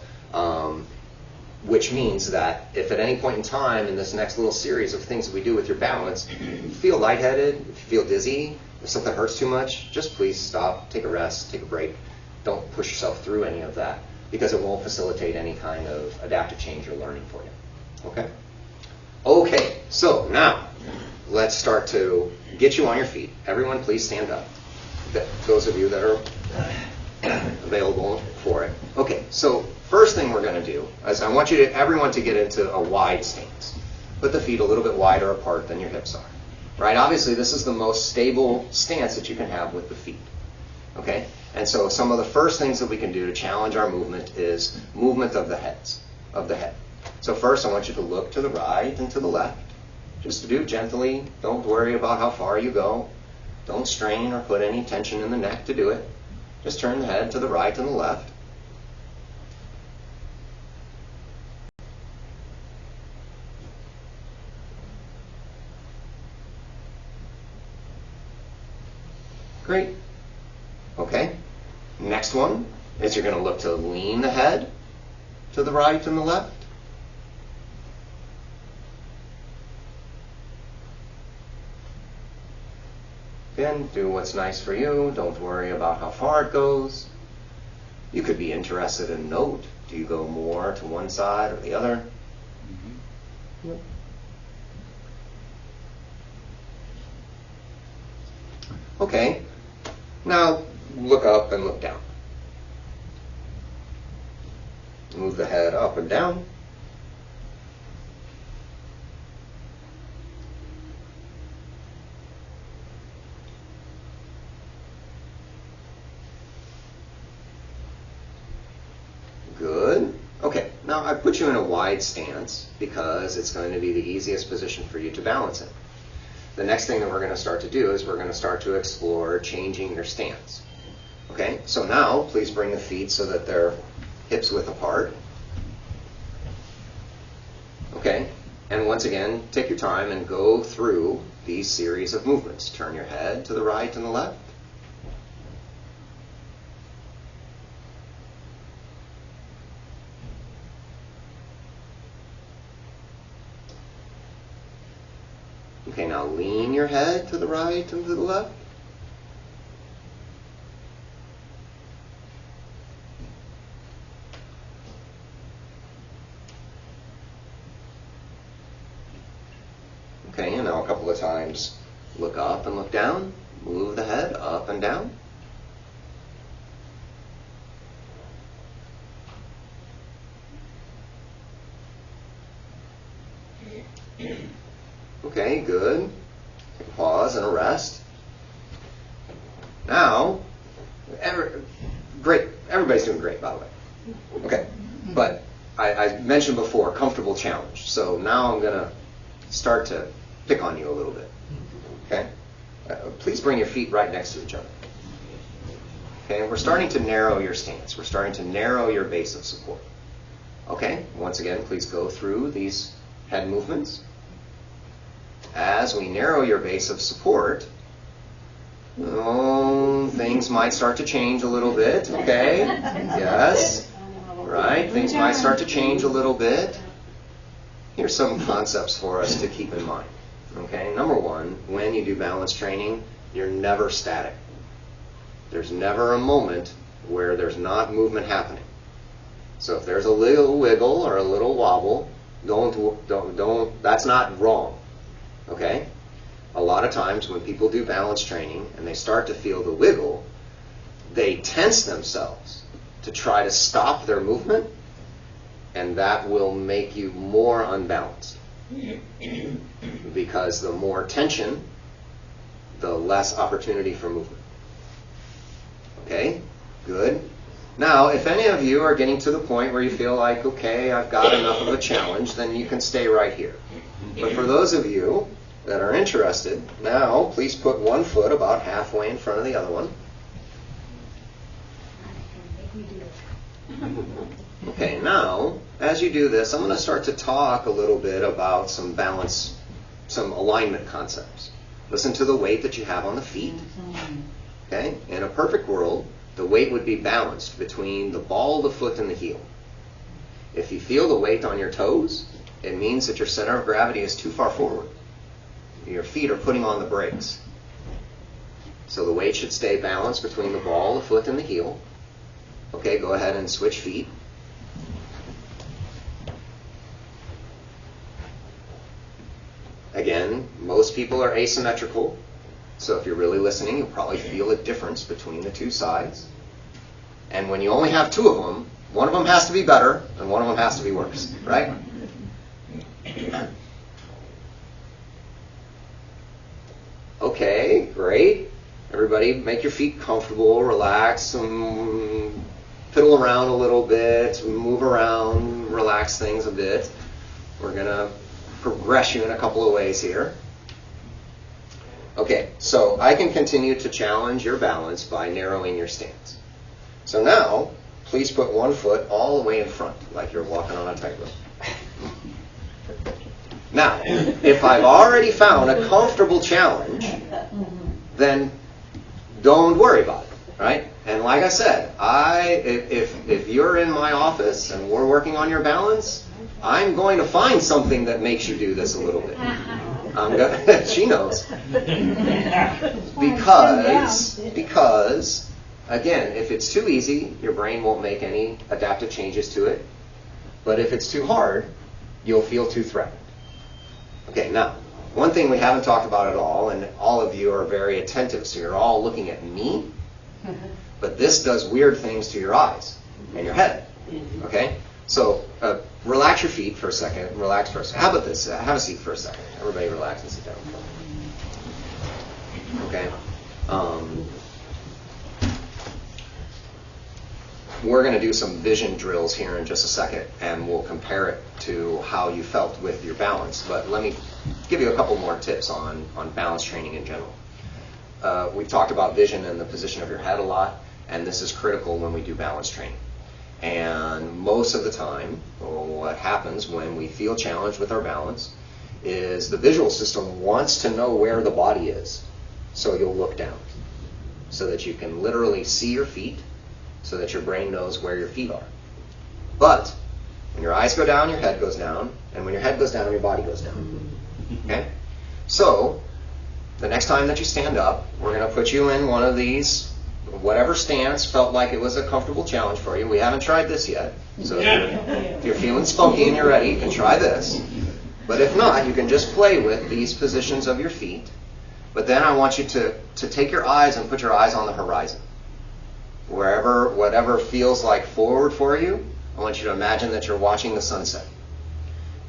which means that if at any point in time in this next little series of things that we do with your balance, you feel lightheaded, if you feel dizzy, if something hurts too much, just please stop, take a rest, take a break. Don't push yourself through any of that, because it won't facilitate any kind of adaptive change or learning for you. Okay? Okay, so now let's start to get you on your feet. Everyone, please stand up. Those of you that are available for it. Okay, so first thing we're going to do is I want everyone to get into a wide stance. Put the feet a little bit wider apart than your hips are. Right? Obviously, this is the most stable stance that you can have with the feet. Okay? And so some of the first things that we can do to challenge our movement is movement of the head. So first, I want you to look to the right and to the left. Just to do gently. Don't worry about how far you go. Don't strain or put any tension in the neck to do it. Just turn the head to the right and the left. Great. Okay. Next one is you're going to look to lean the head to the right and the left. Again, do what's nice for you. Don't worry about how far it goes. You could be interested in note. Do you go more to one side or the other? Yep. Okay, now look up and look down. Move the head up and down. Good. Okay, now I put you in a wide stance because it's going to be the easiest position for you to balance in. The next thing that we're going to start to do is we're going to start to explore changing your stance. Okay, so now please bring the feet so that they're hips width apart. Okay, and once again, take your time and go through these series of movements. Turn your head to the right and the left. Okay, now lean your head to the right and to the left. Okay, and now a couple of times look up and look down. Move the head up and down. Okay, good. Take a pause and a rest. Now, great. Everybody's doing great, by the way. Okay, but I mentioned before, comfortable challenge. So now I'm going to start to pick on you a little bit. Okay? Please bring your feet right next to each other. Okay, we're starting to narrow your stance. We're starting to narrow your base of support. Okay, once again, please go through these head movements. As we narrow your base of support, things might start to change a little bit, okay? Yes, right, things might start to change a little bit. Here's some concepts for us to keep in mind, okay? Number one, when you do balance training, you're never static. There's never a moment where there's not movement happening. So if there's a little wiggle or a little wobble, don't, that's not wrong. Okay? A lot of times when people do balance training and they start to feel the wiggle, they tense themselves to try to stop their movement, and that will make you more unbalanced. Because the more tension, the less opportunity for movement. Okay? Good. Now, if any of you are getting to the point where you feel like, okay, I've got enough of a challenge, then you can stay right here. But for those of you that are interested, now please put one foot about halfway in front of the other one. Okay, now, as you do this, I'm going to start to talk a little bit about some balance, some alignment concepts. Listen to the weight that you have on the feet. Okay? In a perfect world, the weight would be balanced between the ball of the foot and the heel. If you feel the weight on your toes, it means that your center of gravity is too far forward. Your feet are putting on the brakes. So the weight should stay balanced between the ball, the foot, and the heel. Okay, go ahead and switch feet. Again, most people are asymmetrical. So if you're really listening, you'll probably feel a difference between the two sides. And when you only have two of them, one of them has to be better and one of them has to be worse, right? Okay, great. Everybody make your feet comfortable, relax, fiddle around a little bit, move around, relax things a bit. We're going to progress you in a couple of ways here. Okay, so I can continue to challenge your balance by narrowing your stance. So now, please put one foot all the way in front, like you're walking on a tightrope. Now, if I've already found a comfortable challenge, then don't worry about it, right? And like I said, if you're in my office and we're working on your balance, I'm going to find something that makes you do this a little bit. She knows. Because Again, if it's too easy, your brain won't make any adaptive changes to it. But if it's too hard, you'll feel too threatened. Okay, now, one thing we haven't talked about at all, and all of you are very attentive, so you're all looking at me, but this does weird things to your eyes and your head. Okay? So, relax your feet for a second. Relax for a second. How about this? Have a seat for a second. Everybody relax and sit down. Okay? We're going to do some vision drills here in just a second, and we'll compare it to how you felt with your balance. But let me give you a couple more tips on balance training in general. We've talked about vision and the position of your head a lot, and this is critical when we do balance training. And most of the time, what happens when we feel challenged with our balance is the visual system wants to know where the body is. So you'll look down so that you can literally see your feet, so that your brain knows where your feet are. But when your eyes go down, your head goes down, and when your head goes down, your body goes down. Okay? So the next time that you stand up, we're going to put you in one of these, whatever stance felt like it was a comfortable challenge for you. We haven't tried this yet. So if you're feeling spunky and you're ready, you can try this. But if not, you can just play with these positions of your feet. But then I want you to take your eyes and put your eyes on the horizon. Whatever feels like forward for you, I want you to imagine that you're watching the sunset.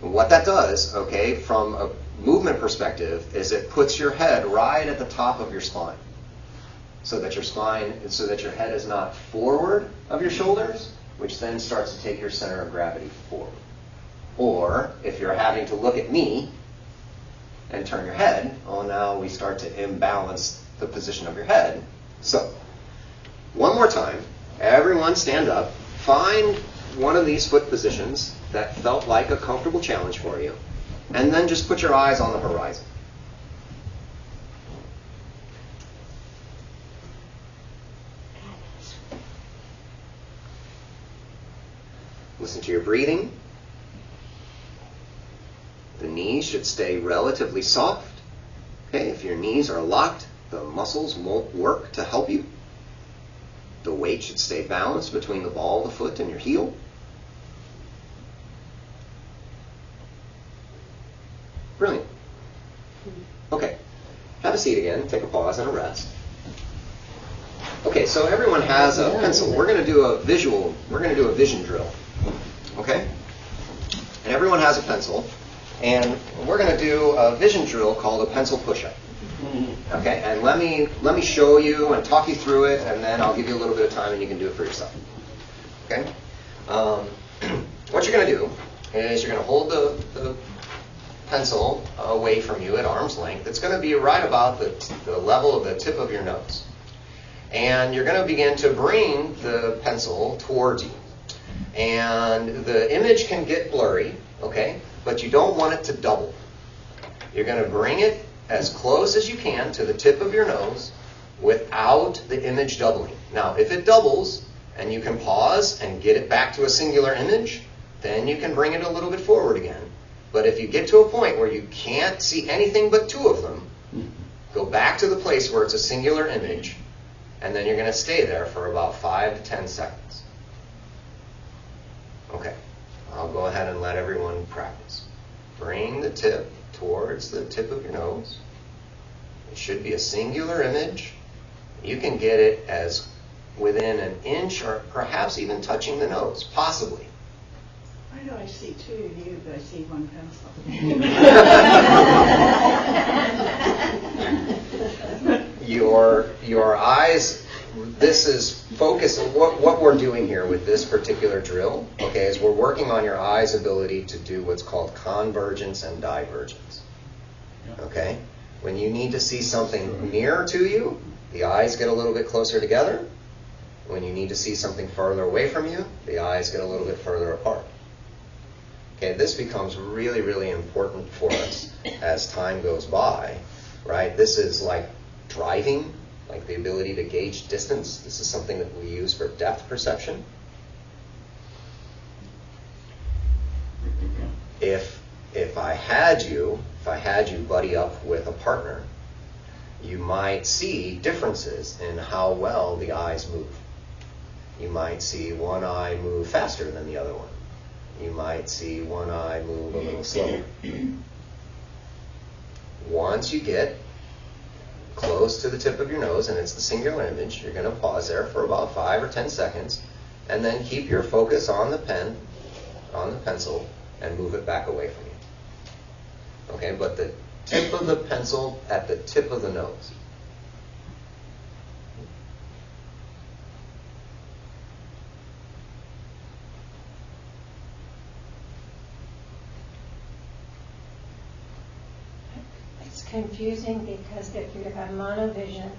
And what that does, okay, from a movement perspective, is it puts your head right at the top of your spine. So that your head is not forward of your shoulders, which then starts to take your center of gravity forward. Or, if you're having to look at me and turn your head, now we start to imbalance the position of your head. So, one more time, everyone stand up, find one of these foot positions that felt like a comfortable challenge for you, and then just put your eyes on the horizon. Listen to your breathing. The knees should stay relatively soft. Okay, if your knees are locked, the muscles won't work to help you. The weight should stay balanced between the ball of the foot and your heel. Brilliant. Okay, have a seat again. Take a pause and a rest. Okay, so everyone has a pencil. We're going to do a vision drill. Okay? And everyone has a pencil. And we're going to do a vision drill called a pencil push-up. Okay? And let me show you and talk you through it, and then I'll give you a little bit of time and you can do it for yourself. Okay? What you're going to do is you're going to hold the pencil away from you at arm's length. It's going to be right about the level of the tip of your nose. And you're going to begin to bring the pencil towards you. And the image can get blurry, okay? But you don't want it to double. You're going to bring it as close as you can to the tip of your nose without the image doubling. Now, if it doubles and you can pause and get it back to a singular image, then you can bring it a little bit forward again. But if you get to a point where you can't see anything but two of them, go back to the place where it's a singular image, and then you're going to stay there for about 5 to 10 seconds. Okay, I'll go ahead and let everyone practice. Bring the tip towards the tip of your nose. It should be a singular image. You can get it as within an inch or perhaps even touching the nose, possibly. Why do I see two of you, but I see one pencil? Your eyes, this is focus. What we're doing here with this particular drill, okay, is we're working on your eye's ability to do what's called convergence and divergence. Okay? When you need to see something nearer to you, the eyes get a little bit closer together. When you need to see something farther away from you, the eyes get a little bit further apart. Okay, this becomes really, really important for us as time goes by, right? This is like driving, like the ability to gauge distance. This is something that we use for depth perception. If I had you buddy up with a partner, you might see differences in how well the eyes move. You might see one eye move faster than the other one. You might see one eye move a little slower. Once you get close to the tip of your nose, and it's the singular image, you're going to pause there for about 5 or 10 seconds, and then keep your focus on the pen, on the pencil, and move it back away from you. Okay, but the tip of the pencil at the tip of the nose. It's confusing because if you have monovision,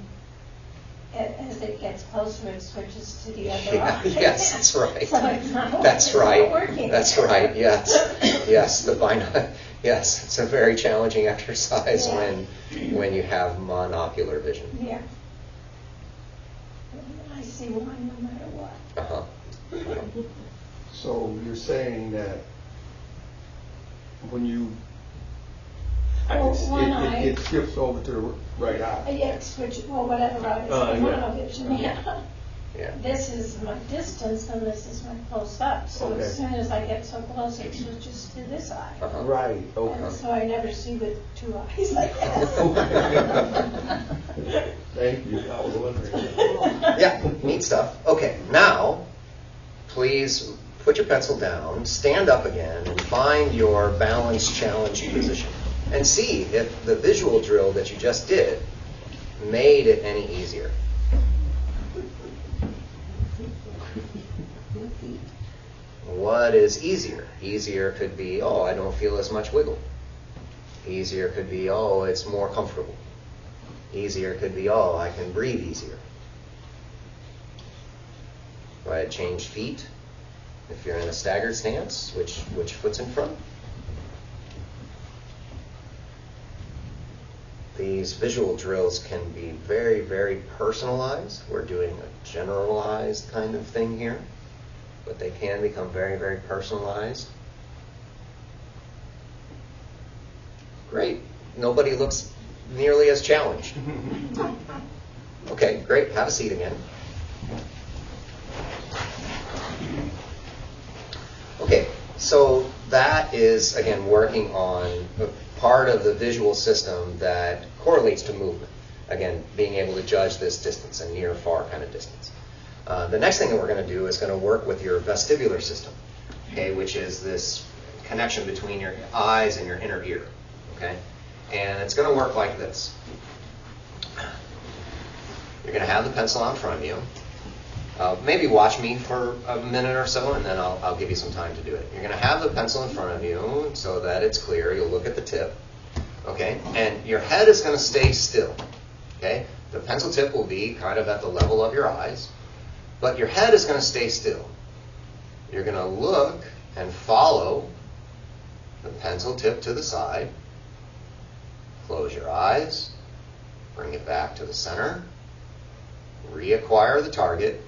as it gets closer, it switches to the other eye. Yes, that's right. So it's not That's right. working. That's right. Yes, yes. Yes, it's a very challenging exercise when you have monocular vision. Yeah. I see one no matter what. So you're saying that when you One eye. it shifts over to the right eye. Yeah, switch, well, whatever eye is Yeah. monovision, yeah. Yeah. This is my distance and this is my close up. So Okay. as soon as I get so close, it switches to this eye. Right. Okay. And so I never see with 2 eyes like this. Thank you. I was wondering. Yeah, neat stuff. Okay, now, please put your pencil down, stand up again, and find your balance challenge position. And see if the visual drill that you just did made it any easier. What is easier? Easier could be, oh, I don't feel as much wiggle. Easier could be, oh, it's more comfortable. Easier could be, oh, I can breathe easier. Go ahead, change feet. If you're in a staggered stance, which foot's in front? These visual drills can be very, very personalized. We're doing a generalized kind of thing here, but they can become very, very personalized. Great. Nobody looks nearly as challenged. Okay, great. Have a seat again. Okay, so that is, again, working on part of the visual system that correlates to movement. Again, being able to judge this distance, a near-far kind of distance. The next thing that we're going to do is going to work with your vestibular system, okay, which is this connection between your eyes and your inner ear, okay? And it's going to work like this. You're going to have the pencil out in front of you. Maybe watch me for a minute or so, and then I'll give you some time to do it. You're going to have the pencil in front of you so that it's clear. You'll look at the tip, okay? And your head is going to stay still, okay? The pencil tip will be kind of at the level of your eyes, but your head is going to stay still. You're going to look and follow the pencil tip to the side. Close your eyes. Bring it back to the center. Reacquire the target.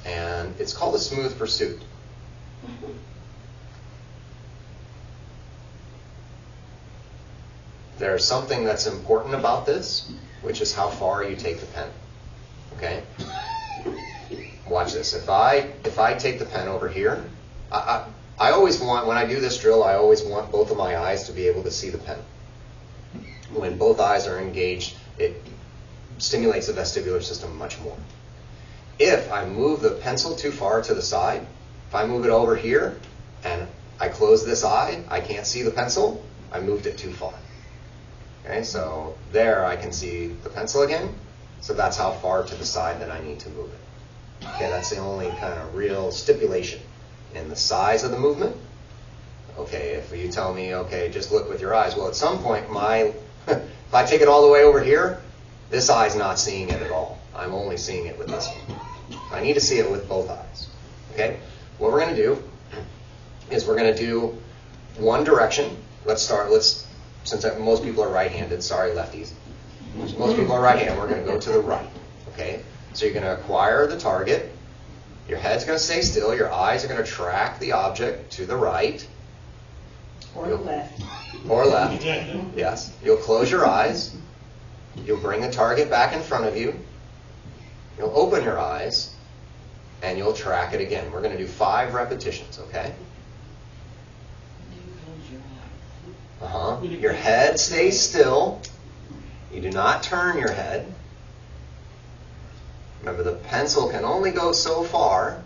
And it's called a smooth pursuit. There's something that's important about this, which is how far you take the pen. Okay? Watch this. If I take the pen over here, I always want, when I do this drill, I always want both of my eyes to be able to see the pen. When both eyes are engaged, it stimulates the vestibular system much more. If I move the pencil too far to the side, if I move it over here and I close this eye, I can't see the pencil, I moved it too far. Okay, so there I can see the pencil again, so that's how far to the side that I need to move it. Okay, that's the only kind of real stipulation in the size of the movement. Okay, if you tell me, okay, just look with your eyes, well, at some point, if I take it all the way over here, this eye's not seeing it at all. I'm only seeing it with this one. I need to see it with both eyes. Okay? What we're going to do is we're going to do one direction. Since most people are right-handed, sorry lefties. Most people are right-handed, we're going to go to the right. Okay? So you're going to acquire the target. Your head's going to stay still. Your eyes are going to track the object to the right. Or left. Or left. Yes. You'll close your eyes. You'll bring the target back in front of you. You'll open your eyes, and you'll track it again. We're going to do 5 repetitions, okay? Your head stays still. You do not turn your head. Remember, the pencil can only go so far.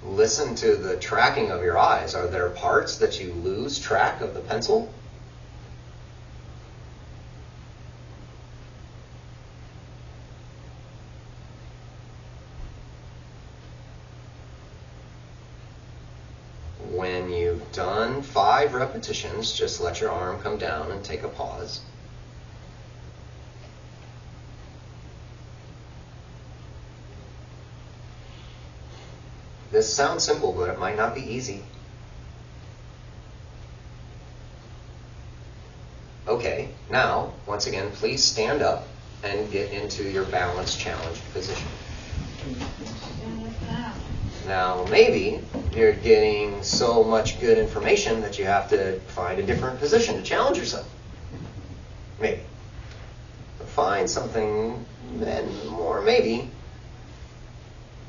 Listen to the tracking of your eyes. Are there parts that you lose track of the pencil? When you've done 5 repetitions, just let your arm come down and take a pause. This sounds simple, but it might not be easy. Okay, now, once again, please stand up and get into your balance challenge position. Now, maybe you're getting so much good information that you have to find a different position to challenge yourself. Maybe. Find something, and more, maybe.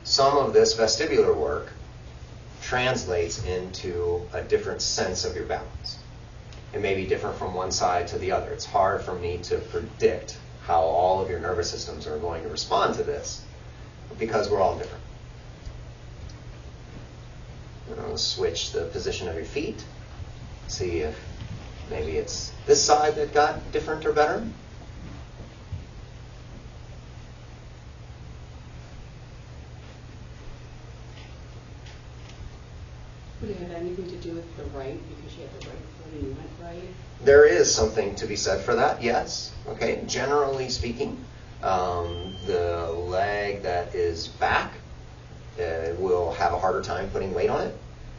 Some of this vestibular work translates into a different sense of your balance. It may be different from one side to the other. It's hard for me to predict how all of your nervous systems are going to respond to this, because we're all different. Switch the position of your feet. See if maybe it's this side that got different or better. Would it have anything to do with the right, because you have the right foot and you went right? There is something to be said for that, yes. Okay, generally speaking, the leg that is back will have a harder time putting weight on it,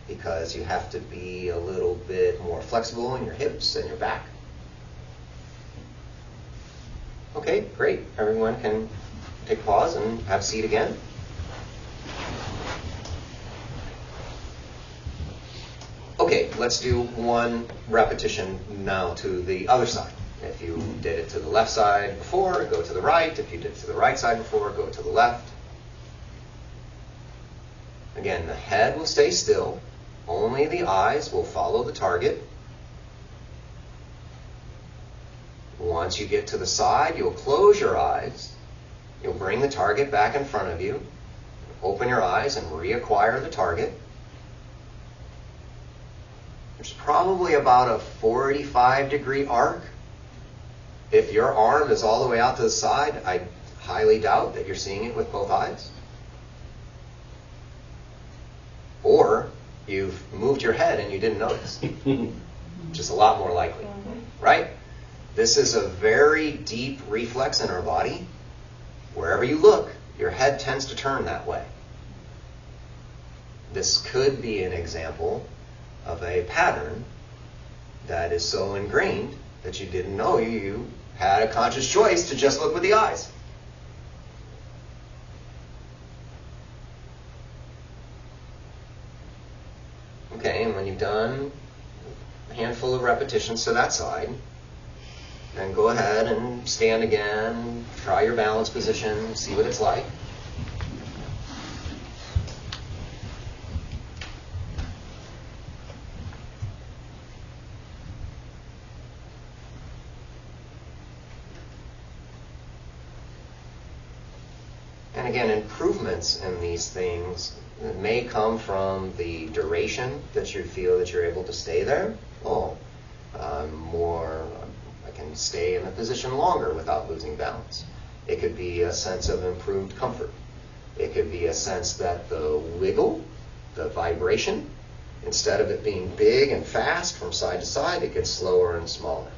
because you have to be a little bit more flexible in your hips and your back. Okay, great. Everyone can take a pause and have a seat again. Okay, let's do 1 repetition now to the other side. If you did it to the left side before, go to the right. If you did it to the right side before, go to the left. Again, the head will stay still. Only the eyes will follow the target. Once you get to the side, you'll close your eyes. You'll bring the target back in front of you. Open your eyes and reacquire the target. There's probably about a 45-degree arc. If your arm is all the way out to the side, I highly doubt that you're seeing it with both eyes. Or you've moved your head and you didn't notice, which is a lot more likely, right? This is a very deep reflex in our body. Wherever you look, your head tends to turn that way. This could be an example of a pattern that is so ingrained that you didn't know you had a conscious choice to just look with the eyes. Okay, and when you've done a handful of repetitions to that side, then go ahead and stand again, try your balance position, see what it's like. And again, improvements in these things may come from the duration that you feel that you're able to stay there. I can stay in a position longer without losing balance. It could be a sense of improved comfort. It could be a sense that the wiggle, the vibration, instead of it being big and fast from side to side, it gets slower and smaller.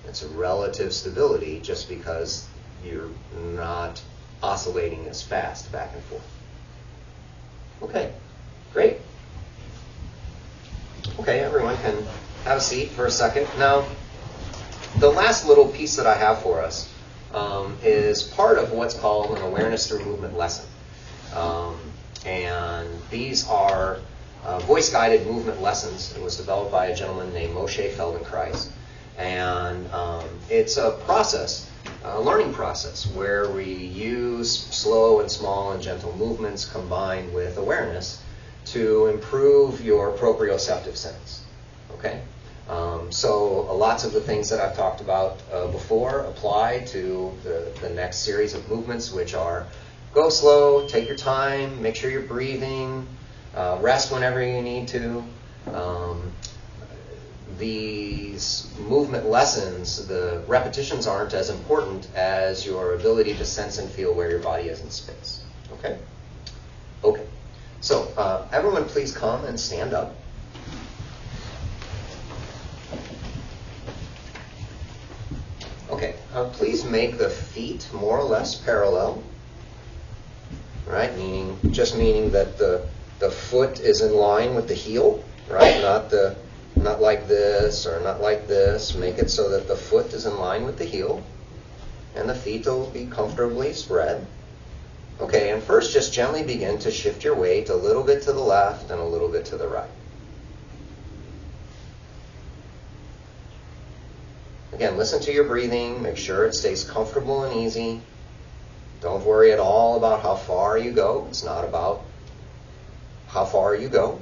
It's a relative stability just because you're not oscillating as fast back and forth. Okay, great. Okay, everyone can have a seat for a second. Now, the last little piece that I have for us is part of what's called an awareness through movement lesson. And these are voice-guided movement lessons. It was developed by a gentleman named Feldenkrais. And it's a process, a learning process, where we use slow and small and gentle movements combined with awareness to improve your proprioceptive sense. Okay? So lots of the things that I've talked about before apply to the next series of movements, which are go slow, take your time, make sure you're breathing, rest whenever you need to. These movement lessons, the repetitions aren't as important as your ability to sense and feel where your body is in space. Okay? Okay. So everyone please come and stand up. Okay, please make the feet more or less parallel, right? Meaning that the foot is in line with the heel, right? Not like this or not like this. Make it so that the foot is in line with the heel, and the feet will be comfortably spread. Okay, and first just gently begin to shift your weight a little bit to the left and a little bit to the right. Again, listen to your breathing. Make sure it stays comfortable and easy. Don't worry at all about how far you go. It's not about how far you go.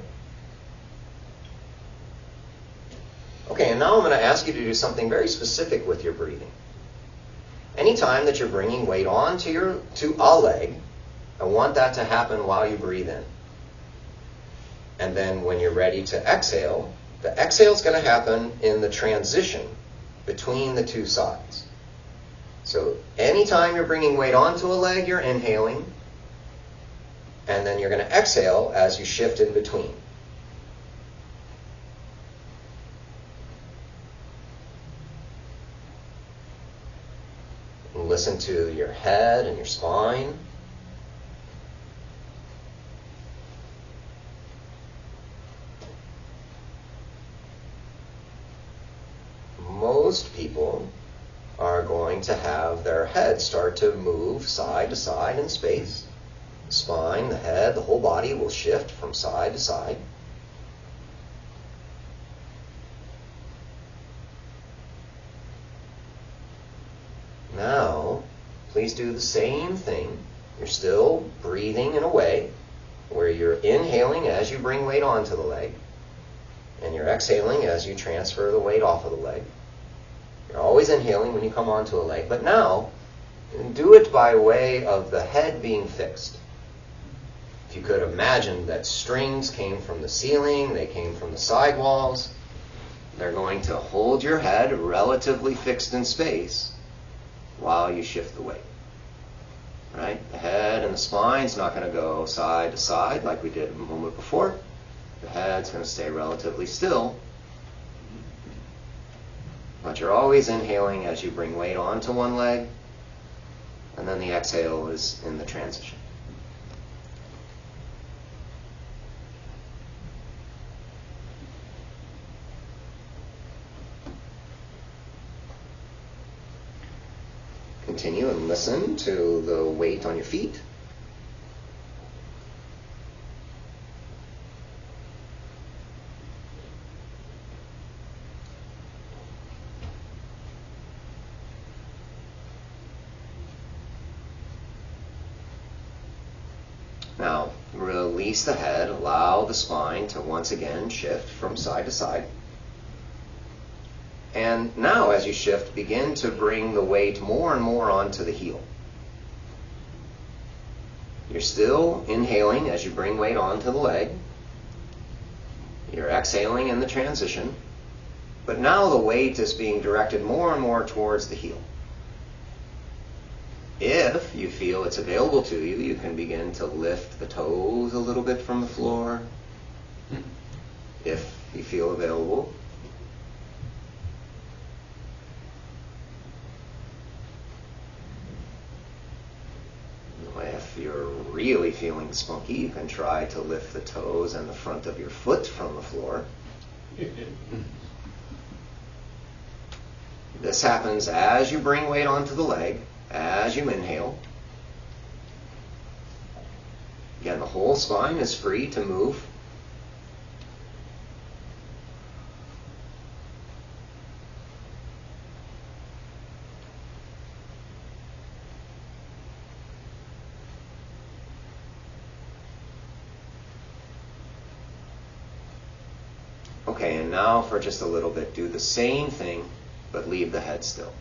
Okay, and now I'm going to ask you to do something very specific with your breathing. Anytime that you're bringing weight on to a leg, I want that to happen while you breathe in. And then when you're ready to exhale, the exhale is going to happen in the transition between the two sides. So anytime you're bringing weight onto a leg, you're inhaling, and then you're going to exhale as you shift in between. And listen to your head and your spine. Most people are going to have their head start to move side to side in space. The spine, the head, the whole body will shift from side to side. Now, please do the same thing. You're still breathing in a way where you're inhaling as you bring weight onto the leg, and you're exhaling as you transfer the weight off of the leg. You're always inhaling when you come onto a leg, but now do it by way of the head being fixed. If you could imagine that strings came from the ceiling, they came from the sidewalls, they're going to hold your head relatively fixed in space while you shift the weight. Right? The head and the spine's not going to go side to side like we did a moment before. The head's going to stay relatively still. But you're always inhaling as you bring weight onto one leg, and then the exhale is in the transition. Continue and listen to the weight on your feet. Now, release the head, allow the spine to once again shift from side to side. And now, as you shift, begin to bring the weight more and more onto the heel. You're still inhaling as you bring weight onto the leg. You're exhaling in the transition. But now the weight is being directed more and more towards the heel. If you feel it's available to you, you can begin to lift the toes a little bit from the floor, if you feel available. If you're really feeling spunky, you can try to lift the toes and the front of your foot from the floor. This happens as you bring weight onto the leg, as you inhale. Again, the whole spine is free to move. Okay, and now for just a little bit, do the same thing, but leave the head still.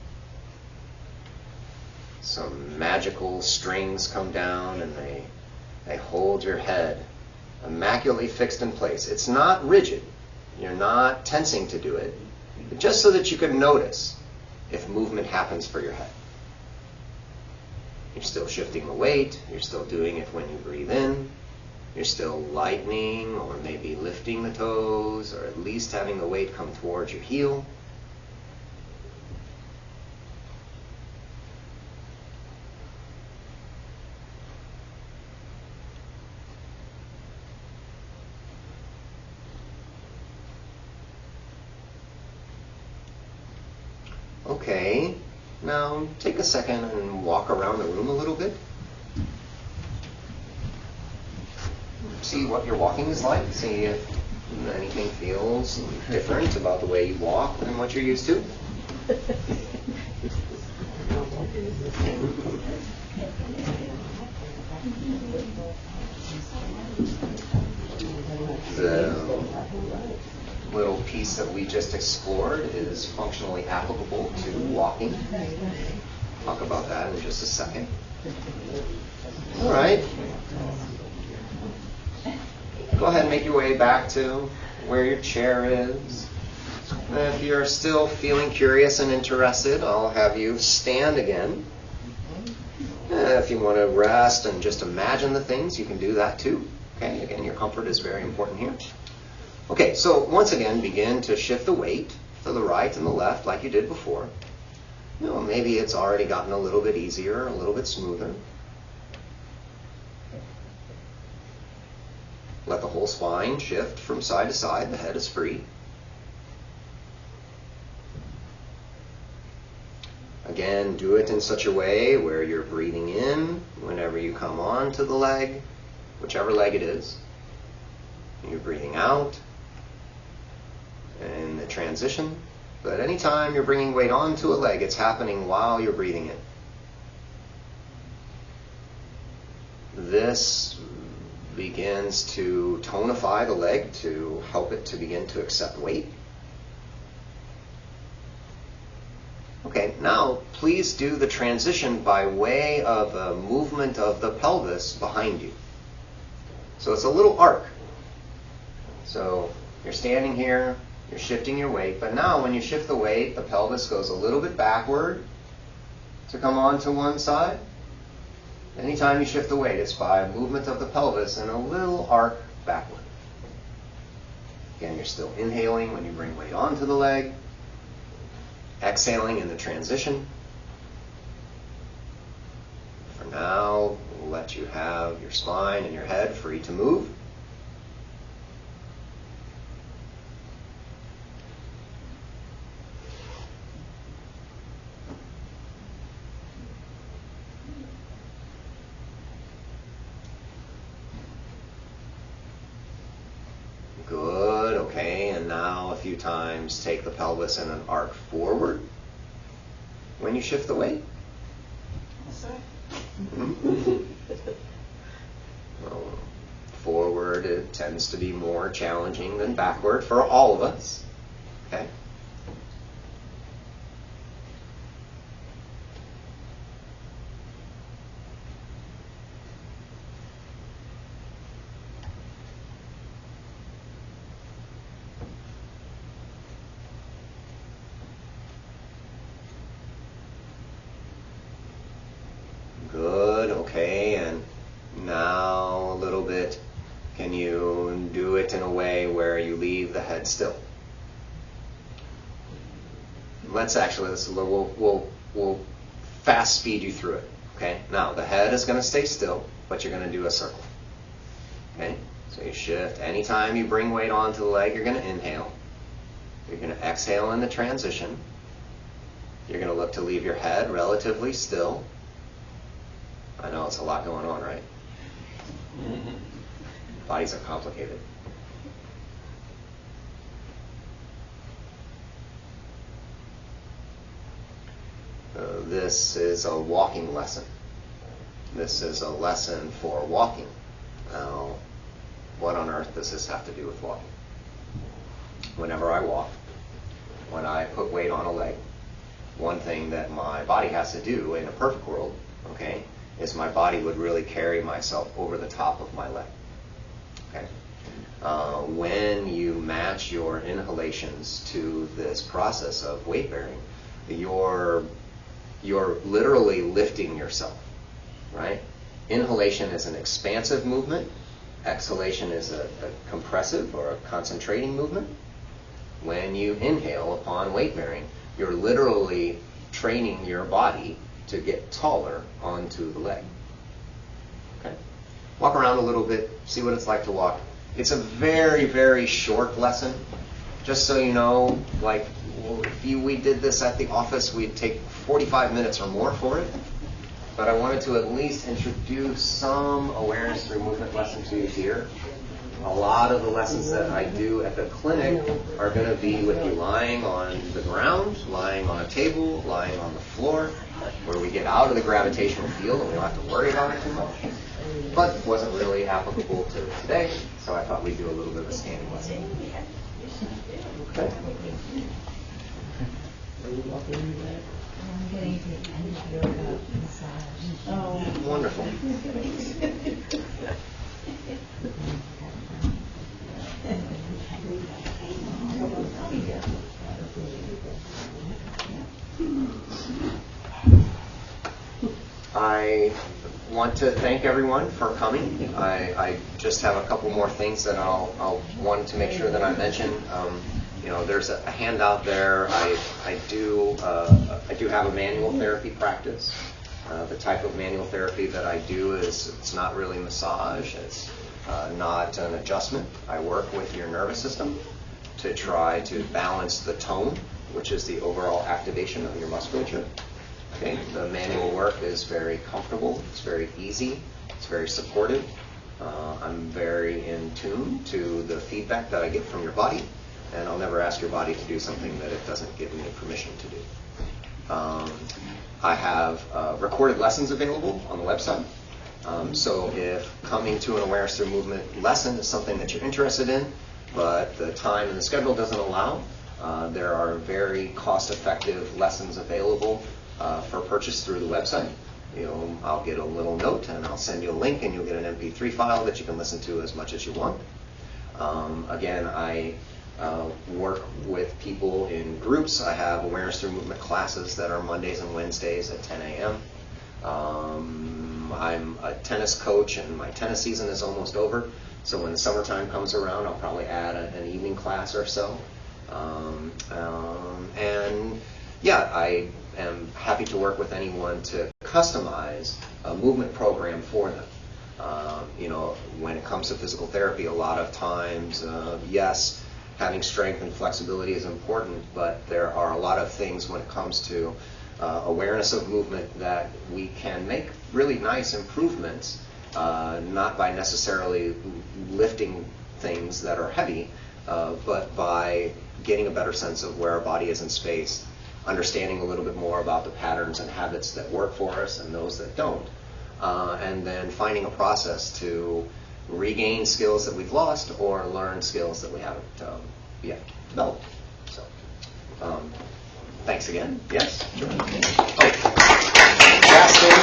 Some magical strings come down and they hold your head immaculately fixed in place. It's not rigid. You're not tensing to do it, but just so that you can notice if movement happens for your head. You're still shifting the weight. You're still doing it when you breathe in. You're still lightening or maybe lifting the toes, or at least having the weight come towards your heel. Okay, now take a second and walk around the room a little bit. See what your walking is like. See if anything feels different about the way you walk than what you're used to. The little piece that we just explored is functionally applicable to walking. Talk about that in just a second. All right. Go ahead and make your way back to where your chair is. And if you're still feeling curious and interested, I'll have you stand again. If you want to rest and just imagine the things, you can do that too. Okay, again, your comfort is very important here. Okay, so once again, begin to shift the weight to the right and the left like you did before. You know, maybe it's already gotten a little bit easier, a little bit smoother. Let the whole spine shift from side to side. The head is free. Again, do it in such a way where you're breathing in whenever you come on to the leg, whichever leg it is. You're breathing out in the transition. But anytime you're bringing weight onto a leg, it's happening while you're breathing in. This begins to tonify the leg to help it to begin to accept weight. Okay, now please do the transition by way of a movement of the pelvis behind you. So it's a little arc. So you're standing here, you're shifting your weight, but now when you shift the weight, the pelvis goes a little bit backward to come onto one side. Anytime you shift the weight, it's by a movement of the pelvis and a little arc backward. Again, you're still inhaling when you bring weight onto the leg, exhaling in the transition. For now, we'll let you have your spine and your head free to move. Good, okay, and now a few times take the pelvis in an arc forward when you shift the weight. Well, forward, it tends to be more challenging than backward for all of us. Okay. Good, okay, and now a little bit, can you do it in a way where you leave the head still? We'll fast speed you through it, okay? Now, the head is going to stay still, but you're going to do a circle, okay? So you shift. Anytime you bring weight onto the leg, you're going to inhale. You're going to exhale in the transition. You're going to look to leave your head relatively still. I know it's a lot going on, right? Bodies are complicated. This is a walking lesson. This is a lesson for walking. Now, what on earth does this have to do with walking? whenever I walk, when I put weight on a leg, one thing that my body has to do in a perfect world, okay, is my body would really carry myself over the top of my leg. Okay. When you match your inhalations to this process of weight bearing, you're literally lifting yourself, right? Inhalation is an expansive movement. Exhalation is a compressive or a concentrating movement. When you inhale upon weight bearing, you're literally training your body to get taller onto the leg. Okay? Walk around a little bit, see what it's like to walk. It's a very, very short lesson. Just so you know, like if we did this at the office, we'd take 45 minutes or more for it. But I wanted to at least introduce some awareness through movement lesson to you here. A lot of the lessons that I do at the clinic are going to be with you lying on the ground, lying on a table, lying on the floor, where we get out of the gravitational field and we don't have to worry about it too much. But it wasn't really applicable to today, so I thought we'd do a little bit of a standing lesson. Okay. Wonderful. I want to thank everyone for coming. I just have a couple more things that I'll want to make sure that I mention. There's a handout there. I do have a manual therapy practice. The type of manual therapy that I do it's not really massage. It's not an adjustment. I work with your nervous system to try to balance the tone, which is the overall activation of your musculature. Okay, the manual work is very comfortable. It's very easy. It's very supportive. I'm very in tune to the feedback that I get from your body, and I'll never ask your body to do something that it doesn't give me permission to do. I have recorded lessons available on the website. So if coming to an awareness through movement lesson is something that you're interested in, but the time and the schedule doesn't allow, there are very cost-effective lessons available for purchase through the website. I'll get a little note and I'll send you a link and you'll get an MP3 file that you can listen to as much as you want. Again, I work with people in groups. I have awareness through movement classes that are Mondays and Wednesdays at 10 a.m. I'm a tennis coach and my tennis season is almost over. So when the summertime comes around, I'll probably add an evening class or so. And yeah, I am happy to work with anyone to customize a movement program for them. When it comes to physical therapy, a lot of times, yes, having strength and flexibility is important, but there are a lot of things when it comes to awareness of movement that we can make really nice improvements, not by necessarily lifting things that are heavy, but by getting a better sense of where our body is in space, understanding a little bit more about the patterns and habits that work for us and those that don't, and then finding a process to regain skills that we've lost or learn skills that we haven't yet developed. So, thanks again. Yes? Sure. Last thing.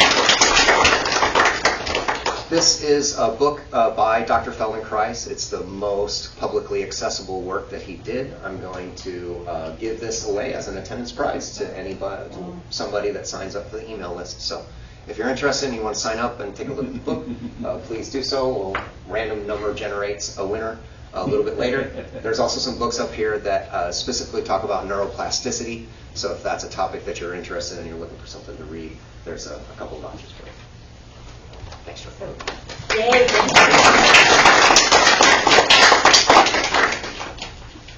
This is a book by Dr. Feldenkrais. It's the most publicly accessible work that he did. I'm going to give this away as an attendance prize to anybody, somebody that signs up for the email list. So if you're interested and you want to sign up and take a look at the book, please do so. Random number generates a winner a little bit later. There's also some books up here that specifically talk about neuroplasticity. So if that's a topic that you're interested in and you're looking for something to read, there's a couple of options for you. Thanks, Joe.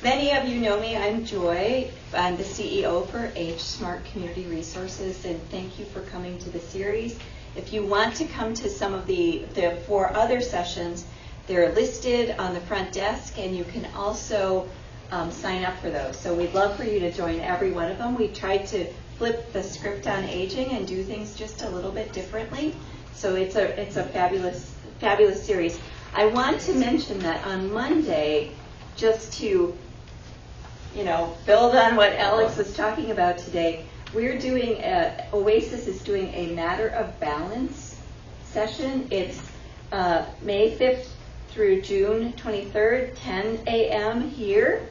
Many of you know me. I'm Joy. I'm the CEO for Age Smart Community Resources, and thank you for coming to the series. If you want to come to some of the 4 other sessions, they're listed on the front desk, and you can also sign up for those. So we'd love for you to join every one of them. We tried to flip the script on aging and do things just a little bit differently. So it's a fabulous series. I want to mention that on Monday, just to build on what Alex was talking about today. We're doing, Oasis is doing a Matter of Balance session. It's May 5th through June 23rd, 10 a.m. here.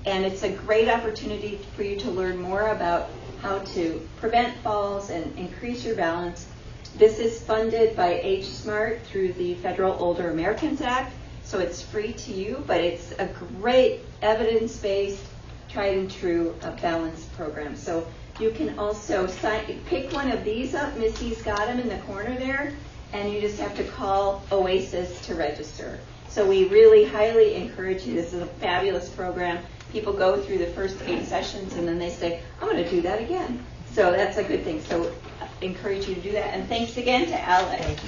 And it's a great opportunity for you to learn more about how to prevent falls and increase your balance. This is funded by H-SMART through the Federal Older Americans Act, so it's free to you, but it's a great evidence-based, tried and true balance program. So you can also pick one of these up. Missy's got them in the corner there, and you just have to call Oasis to register. So we really highly encourage you. This is a fabulous program. People go through the first 8 sessions, and then they say, I'm going to do that again. So that's a good thing. So I encourage you to do that. And thanks again to Alex.